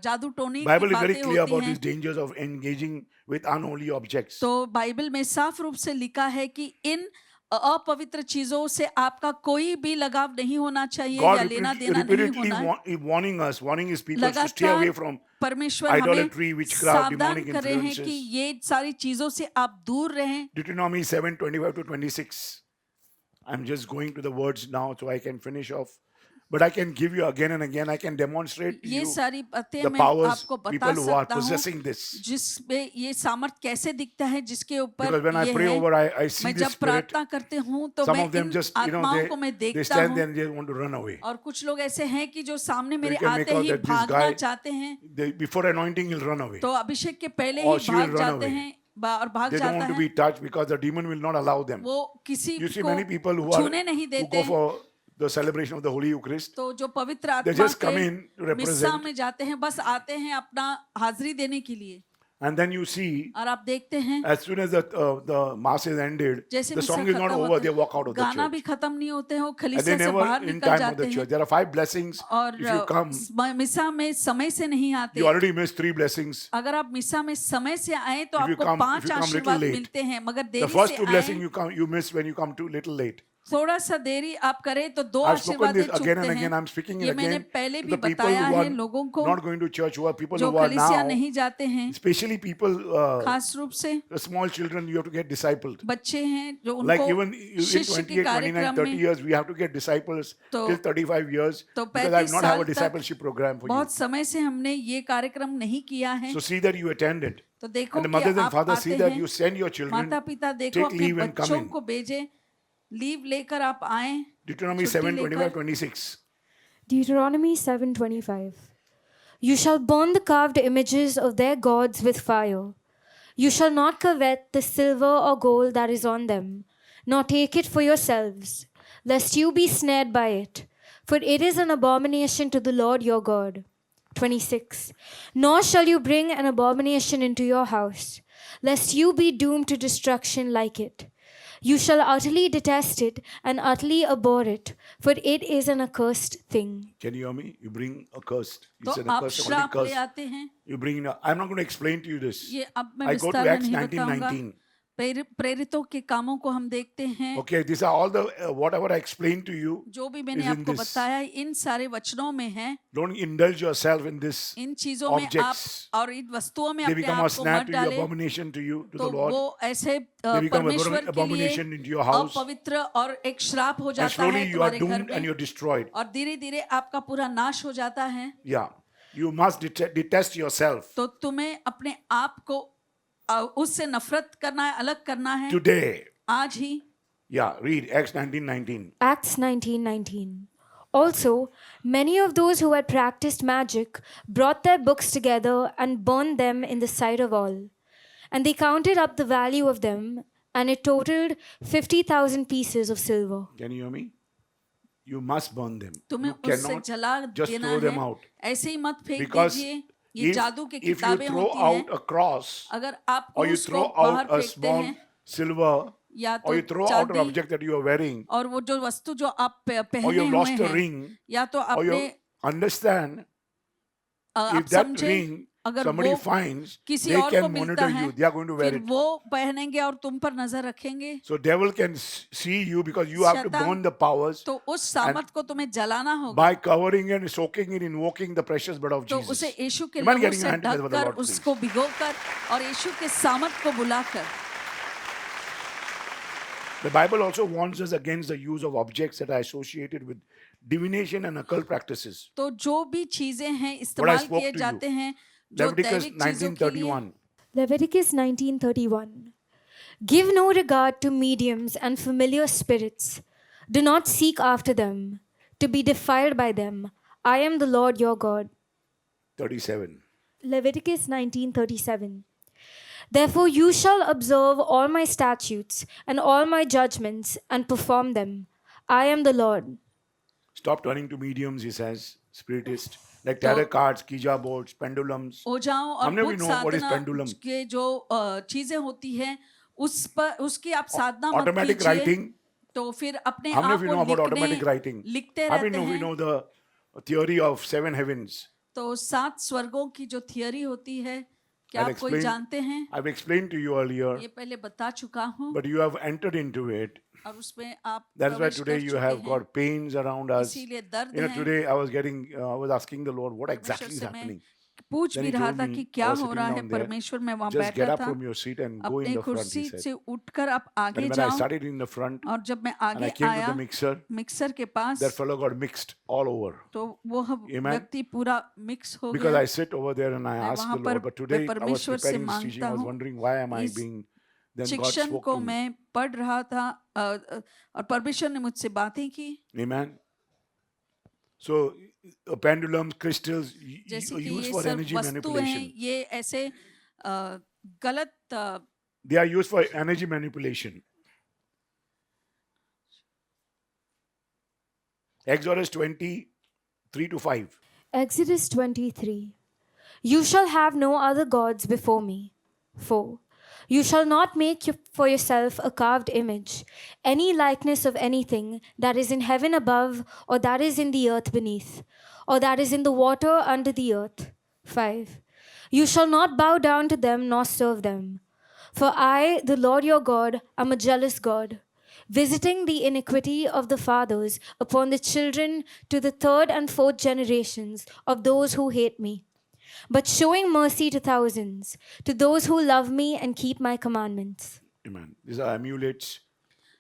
जादू टोने की Bible is very बातें clear होती about हैं। these dangers of engaging with unholy objects. तो बाइबल में साफ रूप से लिखा है कि इन अपवित्र चीजों से आपका कोई भी लगाव नहीं होना चाहिए God या लेना देना नहीं repeatedly होना है। warning his people to stay away लगातार from परमेश्वर हमें idolatry, witchcraft, सावधान demonic कर रहे हैं कि influences. ये सारी चीजों से आप दूर रहें। Deuteronomy 7:25 to 26. I'm just going to the words now so I can finish off. But I can give you again and again. I can demonstrate to ये you सारी बातें the मैं powers आपको बता people who are सकता हूँ possessing this. जिसमें ये सामर्थ कैसे दिखता है जिसके ऊपर Because when I ये pray है। over, I see मैं this जब spirit. प्रार्थना करते हूँ तो Some मैं of them इन just, आत्माओं को मैं they देखता stand there हूँ and they want to run away. और कुछ लोग ऐसे हैं कि जो सामने मेरे can make आते out ही that this भागना guy- चाहते हैं। Before anointing, he'll run away. तो अभिषेक के पहले Or ही she will भाग run जाते away. हैं और भाग They don't जाता want to है। be touched because the demon will not allow them. वो किसी You see को many people who छूने नहीं who देते। go for the celebration of the Holy Eucharist. तो जो पवित्र They आत्मा just come के in to मिस्सा represent. में जाते हैं, बस आते हैं अपना हाजिरी देने के लिए। And then you see, और आप देखते हैं as soon as the mass is ended, जैसे the मिस्सा song is not खत्म over, होता they है, walk out of the गाना भी church. खत्म नहीं होते हैं, वो And they कलीसिया से never बाहर in निकल time of जाते the हैं। church. There are 5 blessings. और If you come, मिसा में समय से नहीं आते। you already missed 3 blessings. अगर आप मिसा में समय से आए तो If you आपको come- 5 if you come little आशीर्वाद late, मिलते हैं, मगर The देरी first से 2 blessings आए you miss when you come too little late. थोड़ा सा देरी आप करें तो 2 I've spoken आशीर्वाद this again and चूकते again. हैं। I'm speaking it ये मैंने again पहले to भी the people बताया who है are लोगों को not going to church, who are people जो who are कलीसिया now, नहीं जाते हैं, especially people, खास रूप से the small children, you have to get discipled. बच्चे हैं जो Like उनको even in शिष्य के 28, 29, कार्यक्रम 30 में years, we have to get disciples तो- till 35 years तो because I 35 not have a साल तक discipleship program for you. बहुत समय से हमने ये कार्यक्रम नहीं किया है। So see that you attend it. तो देखो And the कि mothers and आप fathers see आते that हैं, you send your children. माता पिता देखो take अपने leave and come बच्चों in. को भेजे, लीव लेकर आप आए। Deuteronomy छुट्टी 7, 25, लेकर। 26. Deuteronomy 7:25. You shall burn the carved images of their gods with fire. You shall not covet the silver or gold that is on them, nor take it for yourselves, lest you be snared by it, for it is an abomination to the Lord your God. 26. Nor shall you bring an abomination into your house, lest you be doomed to destruction like it. You shall utterly detest it and utterly abhor it, for it is an accursed thing. Can you hear me? You bring a curse. तो It's an आप accursed, only श्राप ले curse. आते हैं। You bring. I'm not going to explain to you this. ये अब मैं I go to विस्तार में Acts नहीं 19, बताऊंगा। 19. प्रेरितों के कामों को हम देखते हैं। Okay, these are all the whatever I explained to you. जो भी मैंने is in आपको this. बताया इन सारे वचनों में है। Don't indulge yourself in this. इन चीजों में आप Objects. और इन वस्तुओं में They अपने become आप a को snare मत to you, डालें, abomination to you, to तो the Lord. वो ऐसे They become परमेश्वर के लिए abomination into your house. अपवित्र और एक श्राप हो And जाता slowly है you are तुम्हारे घर doomed and में you're destroyed. और धीरे धीरे आपका पूरा नाश हो जाता है। Yeah. You must detest yourself. तो तुम्हें अपने आप को उससे नफरत करना है, अलग करना है Today. आज ही। Yeah, read Acts 19, 19. Acts 19:19. Also, many of those who had practiced magic brought their books together and burned them in the sight of all. And they counted up the value of them, and it totaled 50,000 pieces of silver. Can you hear me? You must burn them. तुम्हें You उससे cannot जला just देना throw them है, out. ऐसे ही मत फेंक Because दीजिए। ये जादू की if you किताबें throw होती हैं, out a cross, अगर आप or you उसको throw बाहर out a फेंकते small हैं silver, या or तो you throw out an चांदी object that you are wearing, और वो जो वस्तु जो आप or पहने you've हुए lost a हैं ring, या तो or you अपने understand आप if that समझे ring अगर somebody वो finds, किसी they और को can मिलता monitor है, you. They are going to wear फिर it. वो पहनेंगे और तुम पर नजर रखेंगे। So devil can see you because you have to शैतान burn the powers तो उस सामर्थ को तुम्हें जलाना होगा, by covering and soaking it, invoking the precious blood of तो उसे Jesus. यीशु के You mind लहू getting your से hand together for the ढककर, Lord, please? उसको भिगोकर और यीशु के सामर्थ को बुलाकर। The Bible also warns us against the use of objects that are associated with divination and occult practices. तो जो भी चीजें हैं What I इस्तेमाल spoke किए to जाते you. हैं जो Leviticus दैविक चीजों के लिए, 19:31. Leviticus 19:31. Give no regard to mediums and familiar spirits. Do not seek after them, to be defiled by them. I am the Lord your God. 37. Leviticus 19:37. Therefore you shall observe all my statutes and all my judgments and perform them. I am the Lord. Stop turning to mediums, he says, spiritist, like tarot cards, Ouija boards, pendulums. ओझाओं और How many of भूत you know what is Sadhana pendulum? के जो चीजें होती हैं उस पर उसकी आप साधना मत Automatic कीजिए, writing. तो फिर अपने How many आप of you को know about लिखने automatic writing? लिखते How many रहते of you हैं। know the theory of seven heavens? तो 7 स्वर्गों की जो थियरी होती है, क्या I've आप कोई explained, जानते हैं? I've explained to you earlier, ये पहले बता चुका हूँ but you have entered into it. और उसमें आप That's why प्रवेश today कर you चुके have हैं, got pains around us. इसीलिए दर्द You know, है। today I was asking the Lord, what परमेश्वर exactly is से मैं happening? पूछ Then भी he रहा told था me, कि I क्या was हो sitting रहा है। down there, परमेश्वर मैं वहाँ just get बैठा up था, from your seat and go in अपने the front, he कुर्सी said. से उठकर आप आगे And when I जाओ। started in the front और जब मैं and I आगे came to आया the mixer, मिक्सर के पास, that fellow got mixed all over. तो वो Amen. व्यक्ति पूरा मिक्स हो Because गया। I sit over there and I मैं ask वहाँ the पर Lord. But मैं today I was परमेश्वर से preparing this teaching. मांगता I was हूँ। wondering why am I इस being. Then God शिक्षण spoke को to me. मैं पढ़ रहा था और परमेश्वर ने मुझसे बातें की, Amen. So pendulums, crystals जैसे are कि used ये for सब energy वस्तुएं हैं, manipulation. ये ऐसे गलत They are used for energy manipulation. Exodus 23-5. Exodus 23. You shall have no other gods before me. 4. You shall not make for yourself a carved image, any likeness of anything that is in heaven above, or that is in the earth beneath, or that is in the water under the earth. 5. You shall not bow down to them nor serve them. For I, the Lord your God, am a jealous God, visiting the iniquity of the fathers upon the children to the third and fourth generations of those who hate me, but showing mercy to thousands, to those who love me and keep my commandments. Amen. These are amulets.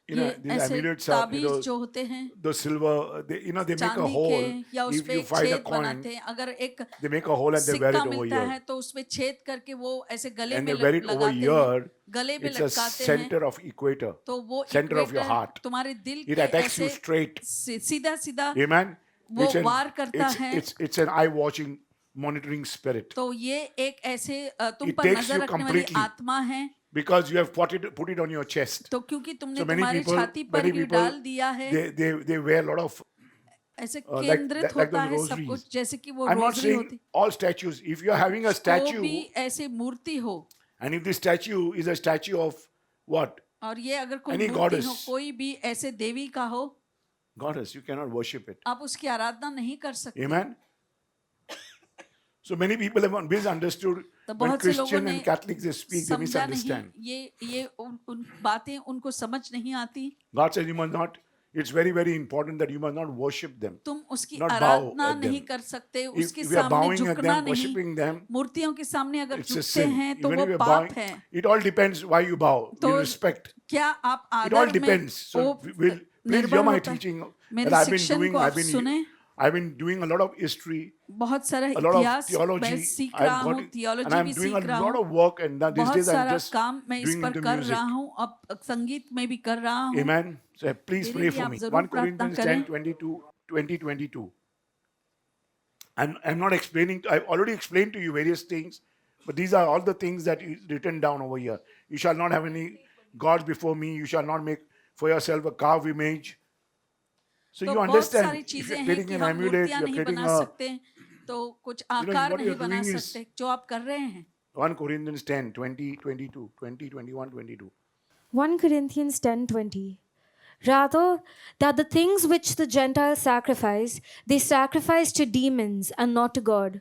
You ये know, these ऐसे amulets are, ताबीज जो होते हैं the silver, they make a चांदी hole. के, या If उसपे you find a छेद coin, बनाते हैं। अगर एक they make a hole and they wear सिक्का it over मिलता है here. तो उसमें छेद करके वो ऐसे गले And में they wear it over लगाते हैं, here. गले में It's a लटकाते हैं, center of equator. तो वो Center of your equator heart. तुम्हारे दिल It के attacks you ऐसे straight. सीधा सीधा Amen. वो It's an, वार करता है। it's an eye-watching, monitoring spirit. तो ये एक ऐसे तुम It पर takes नजर you रखने वाली completely. आत्मा है। Because you have put it on your chest. तो क्योंकि तुमने So many तुम्हारी people, छाती पर many ही people, डाल दिया है, they wear a lot of ऐसे like केंद्रित like होता those है सब rosaries. कुछ, जैसे कि वो I'm not रोजरी saying होती। all statues. If you are having a तो statue, भी ऐसे मूर्ति हो, and if the statue is a statue of what? और ये अगर कोई Any मूर्ति goddess. हो, कोई भी ऐसे देवी का हो, Goddess, you cannot worship it. आप उसकी आराधना नहीं कर सकते। Amen. So many people have misunderstood तो when बहुत से लोगों Christian ने and Catholics they speak, they समझा नहीं, misunderstand. ये उन बातें उनको समझ नहीं आती। God says you must not. It's very, very important that you must not worship them. तुम उसकी Not bow Aradhana at them. नहीं कर सकते, If उसके we are सामने bowing at झुकना them, नहीं। worshiping them, मूर्तियों के सामने अगर it's a झुकते sin. हैं तो Even वो if we are पाप bowing, है। it all depends why you bow. तो You respect. क्या आप It all आदर में depends. So वो please निर्भर hear my होता है। teaching मेरे that I've been शिक्षण doing. को आप सुने। I've been doing a lot of history, बहुत सारा a lot of इतिहास मैं theology. सीख I've रहा got हूँ, it, and थियोलॉजी I'm भी doing a सीख रहा lot हूँ, of work. And now these बहुत days I'm सारा just काम मैं इस doing पर into कर music. रहा हूँ, अब संगीत में भी कर रहा हूँ। Amen. So please मेरे pray लिए for आप me. जरूर 1 प्रार्थना Corinthians करें। 10:22. And I'm not explaining. I've already explained to you various things, but these are all the things that is written down over here. You shall not have any gods before me. You shall not make for yourself a carved image. So तो you बहुत understand. सारी If चीजें you're हैं creating कि an हम amulet, मूर्तियां you're नहीं creating बना a सकते, तो कुछ know, आकार what नहीं you're बना doing is- सकते जो आप कर रहे हैं। 1 Corinthians 10, 20, 22, 20, 21, 22. 1 Corinthians 10:20. Rather, that the things which the Gentiles sacrifice, they sacrifice to demons and not to God.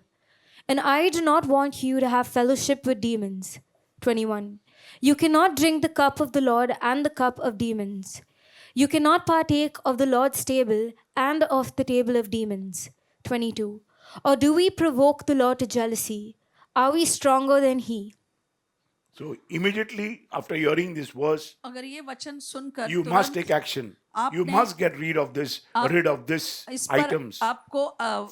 And I do not want you to have fellowship with demons. 21. You cannot drink the cup of the Lord and the cup of demons. You cannot partake of the Lord's table and of the table of demons. 22. Or do we provoke the Lord to jealousy? Are we stronger than He? So immediately after hearing this verse, अगर ये वचन सुनकर you must तुरंत take action. You आपने- must get rid of this इस पर items. आपको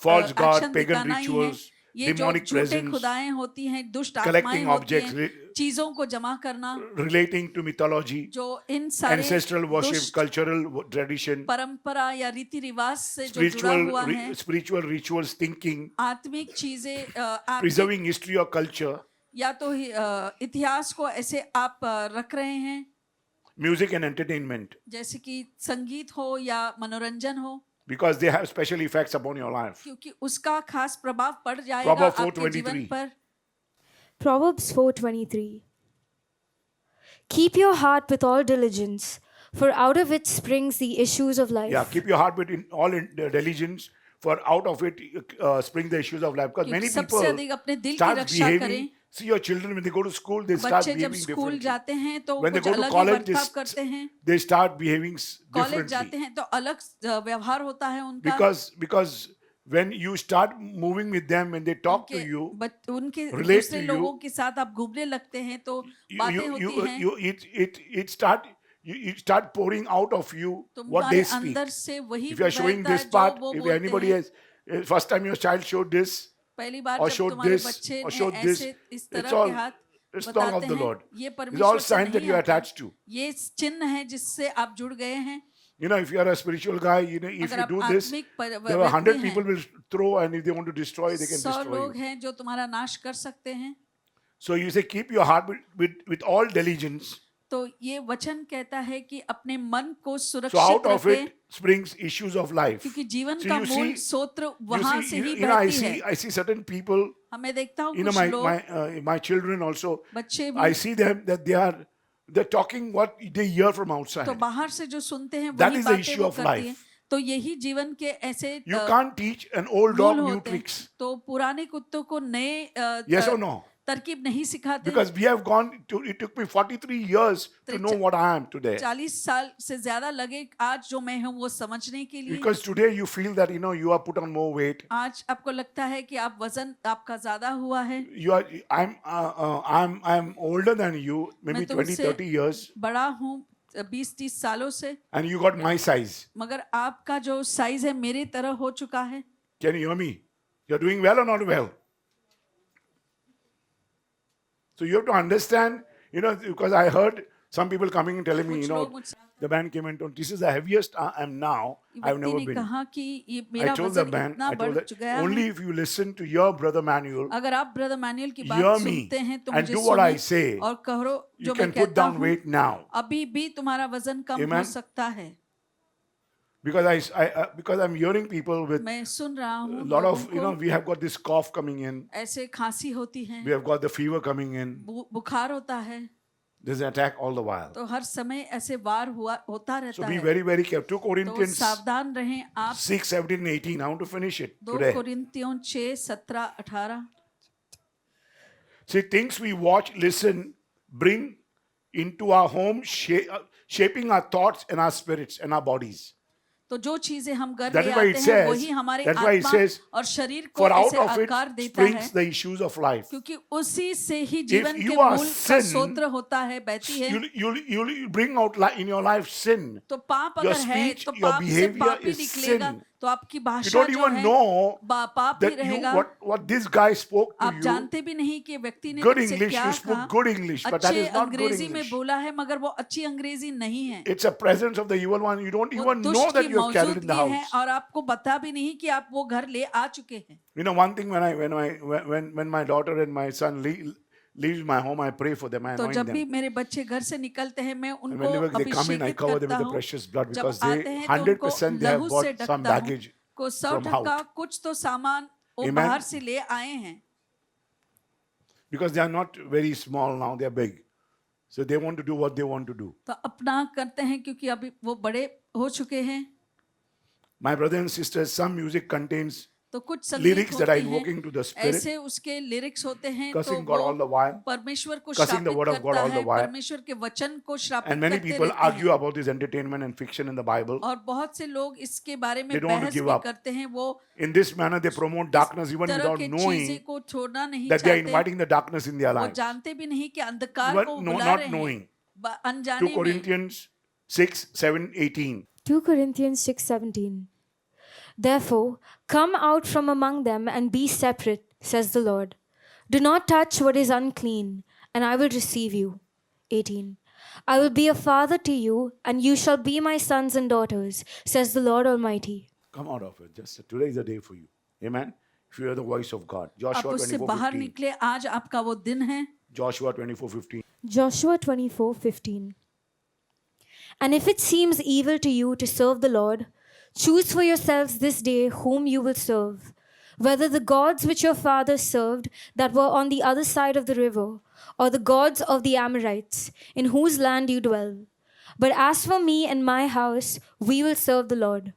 False god, action pagan दिखाना ही है। rituals, ये जो demonic झूठे presence, खुदाएं होती हैं, दुष्ट collecting आत्माएं होती objects, हैं, चीजों को जमा करना, relating to mythology, जो इन सारे ancestral worship, दुष्ट cultural tradition, परंपरा या रीति रिवाज से जो जुड़ा हुआ है, spiritual rituals, thinking, आत्मिक चीजें आत्मिक preserving history or culture, या तो इतिहास को ऐसे आप रख रहे हैं, music and entertainment, जैसे कि संगीत हो या मनोरंजन हो, because they have special effects upon your life. क्योंकि उसका खास प्रभाव पड़ जाएगा Proverbs आपके जीवन 4:23. पर। Proverbs 4:23. Keep your heart with all diligence, for out of it springs the issues of life. Yeah, keep your heart with all diligence, for out of it spring the issues of life. Because many सबसे people अधिक अपने दिल की start रक्षा behaving. करें। See your children when they go to school, they start बच्चे जब behaving school differently. जाते हैं तो When they कुछ go to अलग ही college, बर्ताव करते हैं, they start behaving कॉलेज जाते differently. हैं तो अलग व्यवहार होता है उनका, Because when you start moving with them, when they talk to you, उनके relate दूसरे to लोगों you, के साथ आप घूमने लगते हैं तो you बातें you होती you, हैं, you it start you start pouring out of you what they तुम्हारे speak. अंदर से वही If you are showing बहता है this जो part, वो if बोलते anybody हैं। has first time your child showed this पहली बार or जब showed तुम्हारे this बच्चे or ने showed this, ऐसे इस it's तरह के all हाथ it's not बताते of the हैं, Lord. ये It's all परमेश्वर से sign that नहीं you are आता। attached to. ये चिन्ह है जिससे आप जुड़ गए हैं। You know, if you are a spiritual guy, you know, if अगर you आप do this, आत्मिक there are 100 व्यक्ति people हैं, will throw, and if they want to destroy, they can 100 destroy लोग you. हैं जो तुम्हारा नाश कर सकते हैं। So you say, keep your heart with all diligence. तो ये वचन कहता है कि अपने मन को So सुरक्षित out of रखें, it springs issues of life. क्योंकि जीवन So का you मूल see, सूत्र वहां से ही you know, बहती है। I see certain people. हमें देखता हूँ You know, कुछ लोग, my children also. बच्चे I भी, see them that they're talking what they hear from outside. तो बाहर से जो सुनते हैं That वही is the बातें issue वो of करती हैं। life. तो यही जीवन के ऐसे You can't teach an old मूल dog new होते हैं। tricks. तो पुराने कुत्तों को नए Yes or no? तरकीब नहीं सिखाते। Because we have gone to, it took me 43 years to know what I am today. 40 साल से ज्यादा लगे आज जो मैं हूँ वो समझने के लिए। Because today you feel that, you know, you are put on more weight. आज आपको लगता है कि आप वजन आपका ज्यादा हुआ है। I'm older than you, maybe मैं 20, तुमसे 30 years. बड़ा हूँ 20-30 सालों से, And you got my size. मगर आपका जो साइज है मेरे तरह हो चुका है। Can you hear me? You're doing well or not well? So you have to understand, you know, because I heard some people coming and telling me, you कुछ know, लोग मुझसे the man came and told, this is the heaviest I am now. I've व्यक्ति never ने been. कहा कि ये I मेरा told the वजन man, इतना I बढ़ told गया that only है। if you listen to your brother Manuel, अगर आप ब्रदर मैनुअल की hear बात me सुनते हैं तो and मुझे do what I सुने say, और करो you जो मैं can put कहता down हूँ, weight now. अभी भी तुम्हारा वजन कम हो Amen. सकता है। Because because I'm hearing people with मैं सुन रहा हूँ a lot लोगों of, you know, को we have got this cough coming in, ऐसे खांसी होती है, we have got the fever coming in. बुखार होता है, There's an attack all the while. तो हर समय ऐसे वार होता So रहता be है। very, very careful. 2 तो Corinthians सावधान रहें आप। 6, 17, 18. I want to finish it 2 today. कोरिन्थियों 6, 17, 18। See, things we watch, listen, bring into our home, shaping our thoughts and our spirits and our bodies. तो जो चीजें हम घर That ले is why it आते हैं says- वही हमारे that's why it आत्मा says, और शरीर को For out ऐसे of it आकार देता है, springs the issues of life. क्योंकि उसी से ही जीवन you के are मूल का sin, सूत्र होता है, बहती है। You'll bring out in your life sin. तो पाप Your अगर है speech, तो your पाप से behavior पाप ही is निकलेगा। sin. तो आपकी You भाषा don't जो even है know पाप ही that you रहेगा। what this guy spoke to आप you. जानते भी नहीं कि व्यक्ति ने Good तुमसे English, क्या you कहा। spoke good English, but that अच्छे is not good अंग्रेजी में English. बोला है मगर वो अच्छी अंग्रेजी नहीं है। It's a presence of the evil one. You don't वो even know दुष्ट that की you have carried in the मौजूदगी है house. और आपको बता भी नहीं कि आप वो घर ले आ चुके हैं। You know, one thing when my daughter and my son leaves my home, I pray for them. I तो anoint जब भी them. मेरे बच्चे घर से निकलते हैं मैं And उनको whenever they come in, I अभिषेकित cover them करता with the हूँ। precious blood जब because आते they हैं तो उनको 100% they have लहू से bought some ढकता हूँ। baggage को 100 from टक्का out. कुछ तो सामान वो Amen. बाहर से ले आए हैं। because they are not very small now; they are big. So they want to do what they want to do. तो अपना करते हैं क्योंकि अभी वो बड़े हो चुके हैं। My brothers and sisters, some music contains तो कुछ संगीत lyrics that are होते हैं invoking to the Spirit, ऐसे उसके लिरिक्स होते हैं तो cursing God all the वो while, परमेश्वर को cursing the श्रापित word of God करता all the है, while. परमेश्वर के वचन को श्रापित And many करते people रहते argue हैं about this entertainment and fiction in the Bible. और बहुत से लोग इसके बारे में They don't want to बहस give भी up. करते हैं। वो In this manner, they promote darkness even तरह without के knowing चीजें को छोड़ना नहीं that they are चाहते। inviting the darkness in their वो lives. जानते भी नहीं कि अंधकार But को no, बुला not रहे knowing. हैं 2 अनजाने में। Corinthians 6, 7, 18. 2 Corinthians 6:17. Therefore, come out from among them and be separate, says the Lord. Do not touch what is unclean, and I will receive you. 18. I will be a father to you, and you shall be my sons and daughters, says the Lord Almighty. Come out of it. Just today is the day for you. Amen. If you hear the voice of God. आप Joshua उससे 24, बाहर 15. निकले, आज आपका वो दिन है। Joshua 24, 15. Joshua 24:15. And if it seems evil to you to serve the Lord, choose for yourselves this day whom you will serve, whether the gods which your fathers served that were on the other side of the river, or the gods of the Amorites, in whose land you dwell. But as for me and my house, we will serve the Lord.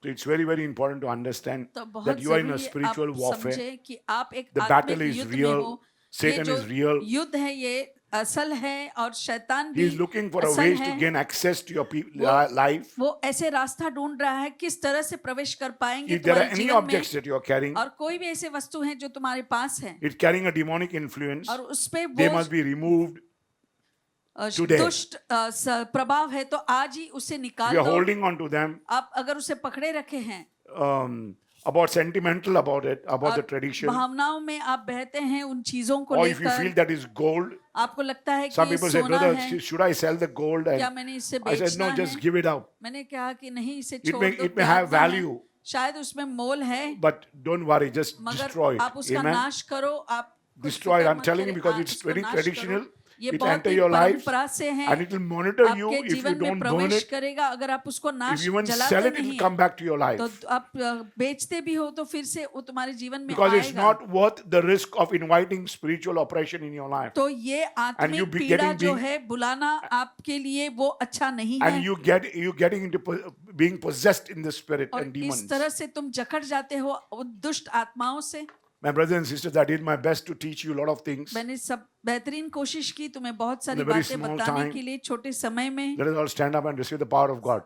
So it's very, very important to understand तो बहुत that you are in a जरूरी है आप spiritual warfare. समझे कि आप एक The battle आत्मिक is युद्ध में real. हो। Satan ये जो is real. युद्ध है ये असल है और शैतान He भी is looking for a असल ways है। to gain access to your वो- life. वो ऐसे रास्ता ढूंढ रहा है किस तरह से प्रवेश कर पाएंगे If there are तुम्हारे any जीवन objects में। that you are carrying, और कोई भी ऐसे वस्तु हैं जो तुम्हारे पास है it's carrying a demonic influence. और उस पे They वो must be removed. today. दुष्ट प्रभाव है तो आज ही उसे If निकाल you are दो। holding on to them, आप अगर उसे पकड़े रखे हैं about sentimental about it, about the और tradition, भावनाओं में आप बहते हैं उन चीजों को or if you feel लेकर, that is gold, आपको लगता है कि some ये people say, सोना brother, है, should I sell the gold? क्या And मैंने इसे I said, बेचना no, just है? give it out. मैंने कहा कि नहीं, इसे It छोड़ may, दो, it may त्याग have दो है। value, शायद उसमें मोल है, but don't worry, just मगर destroy it. आप उसका Amen. नाश करो। आप कुछ Destroy it. फिक्र I'm मत telling you करें, because आप it's इसको very नाश traditional. करो। ये It बहुत enter ही your life परंपरा से है, and it will monitor you आपके if you जीवन में don't burn प्रवेश it. करेगा। अगर आप उसको If नाश you even sell जलाते it, it नहीं will come है back to your तो life. आप बेचते भी हो तो फिर से वो तुम्हारे जीवन में Because it's आएगा। not worth the risk of inviting spiritual oppression in your life. तो ये And you आत्मिक be पीड़ा getting जो being- है बुलाना आपके लिए वो अच्छा नहीं है। And you getting into being possessed in the spirit और and इस demons. तरह से तुम जकड़ जाते हो उन दुष्ट आत्माओं से। My brothers and sisters, I did my best to teach you a lot of things. मैंने सब बेहतरीन कोशिश की तुम्हें बहुत सारी In a very बातें small बताने time. के लिए छोटे समय में। Let us all stand up and receive the power of God.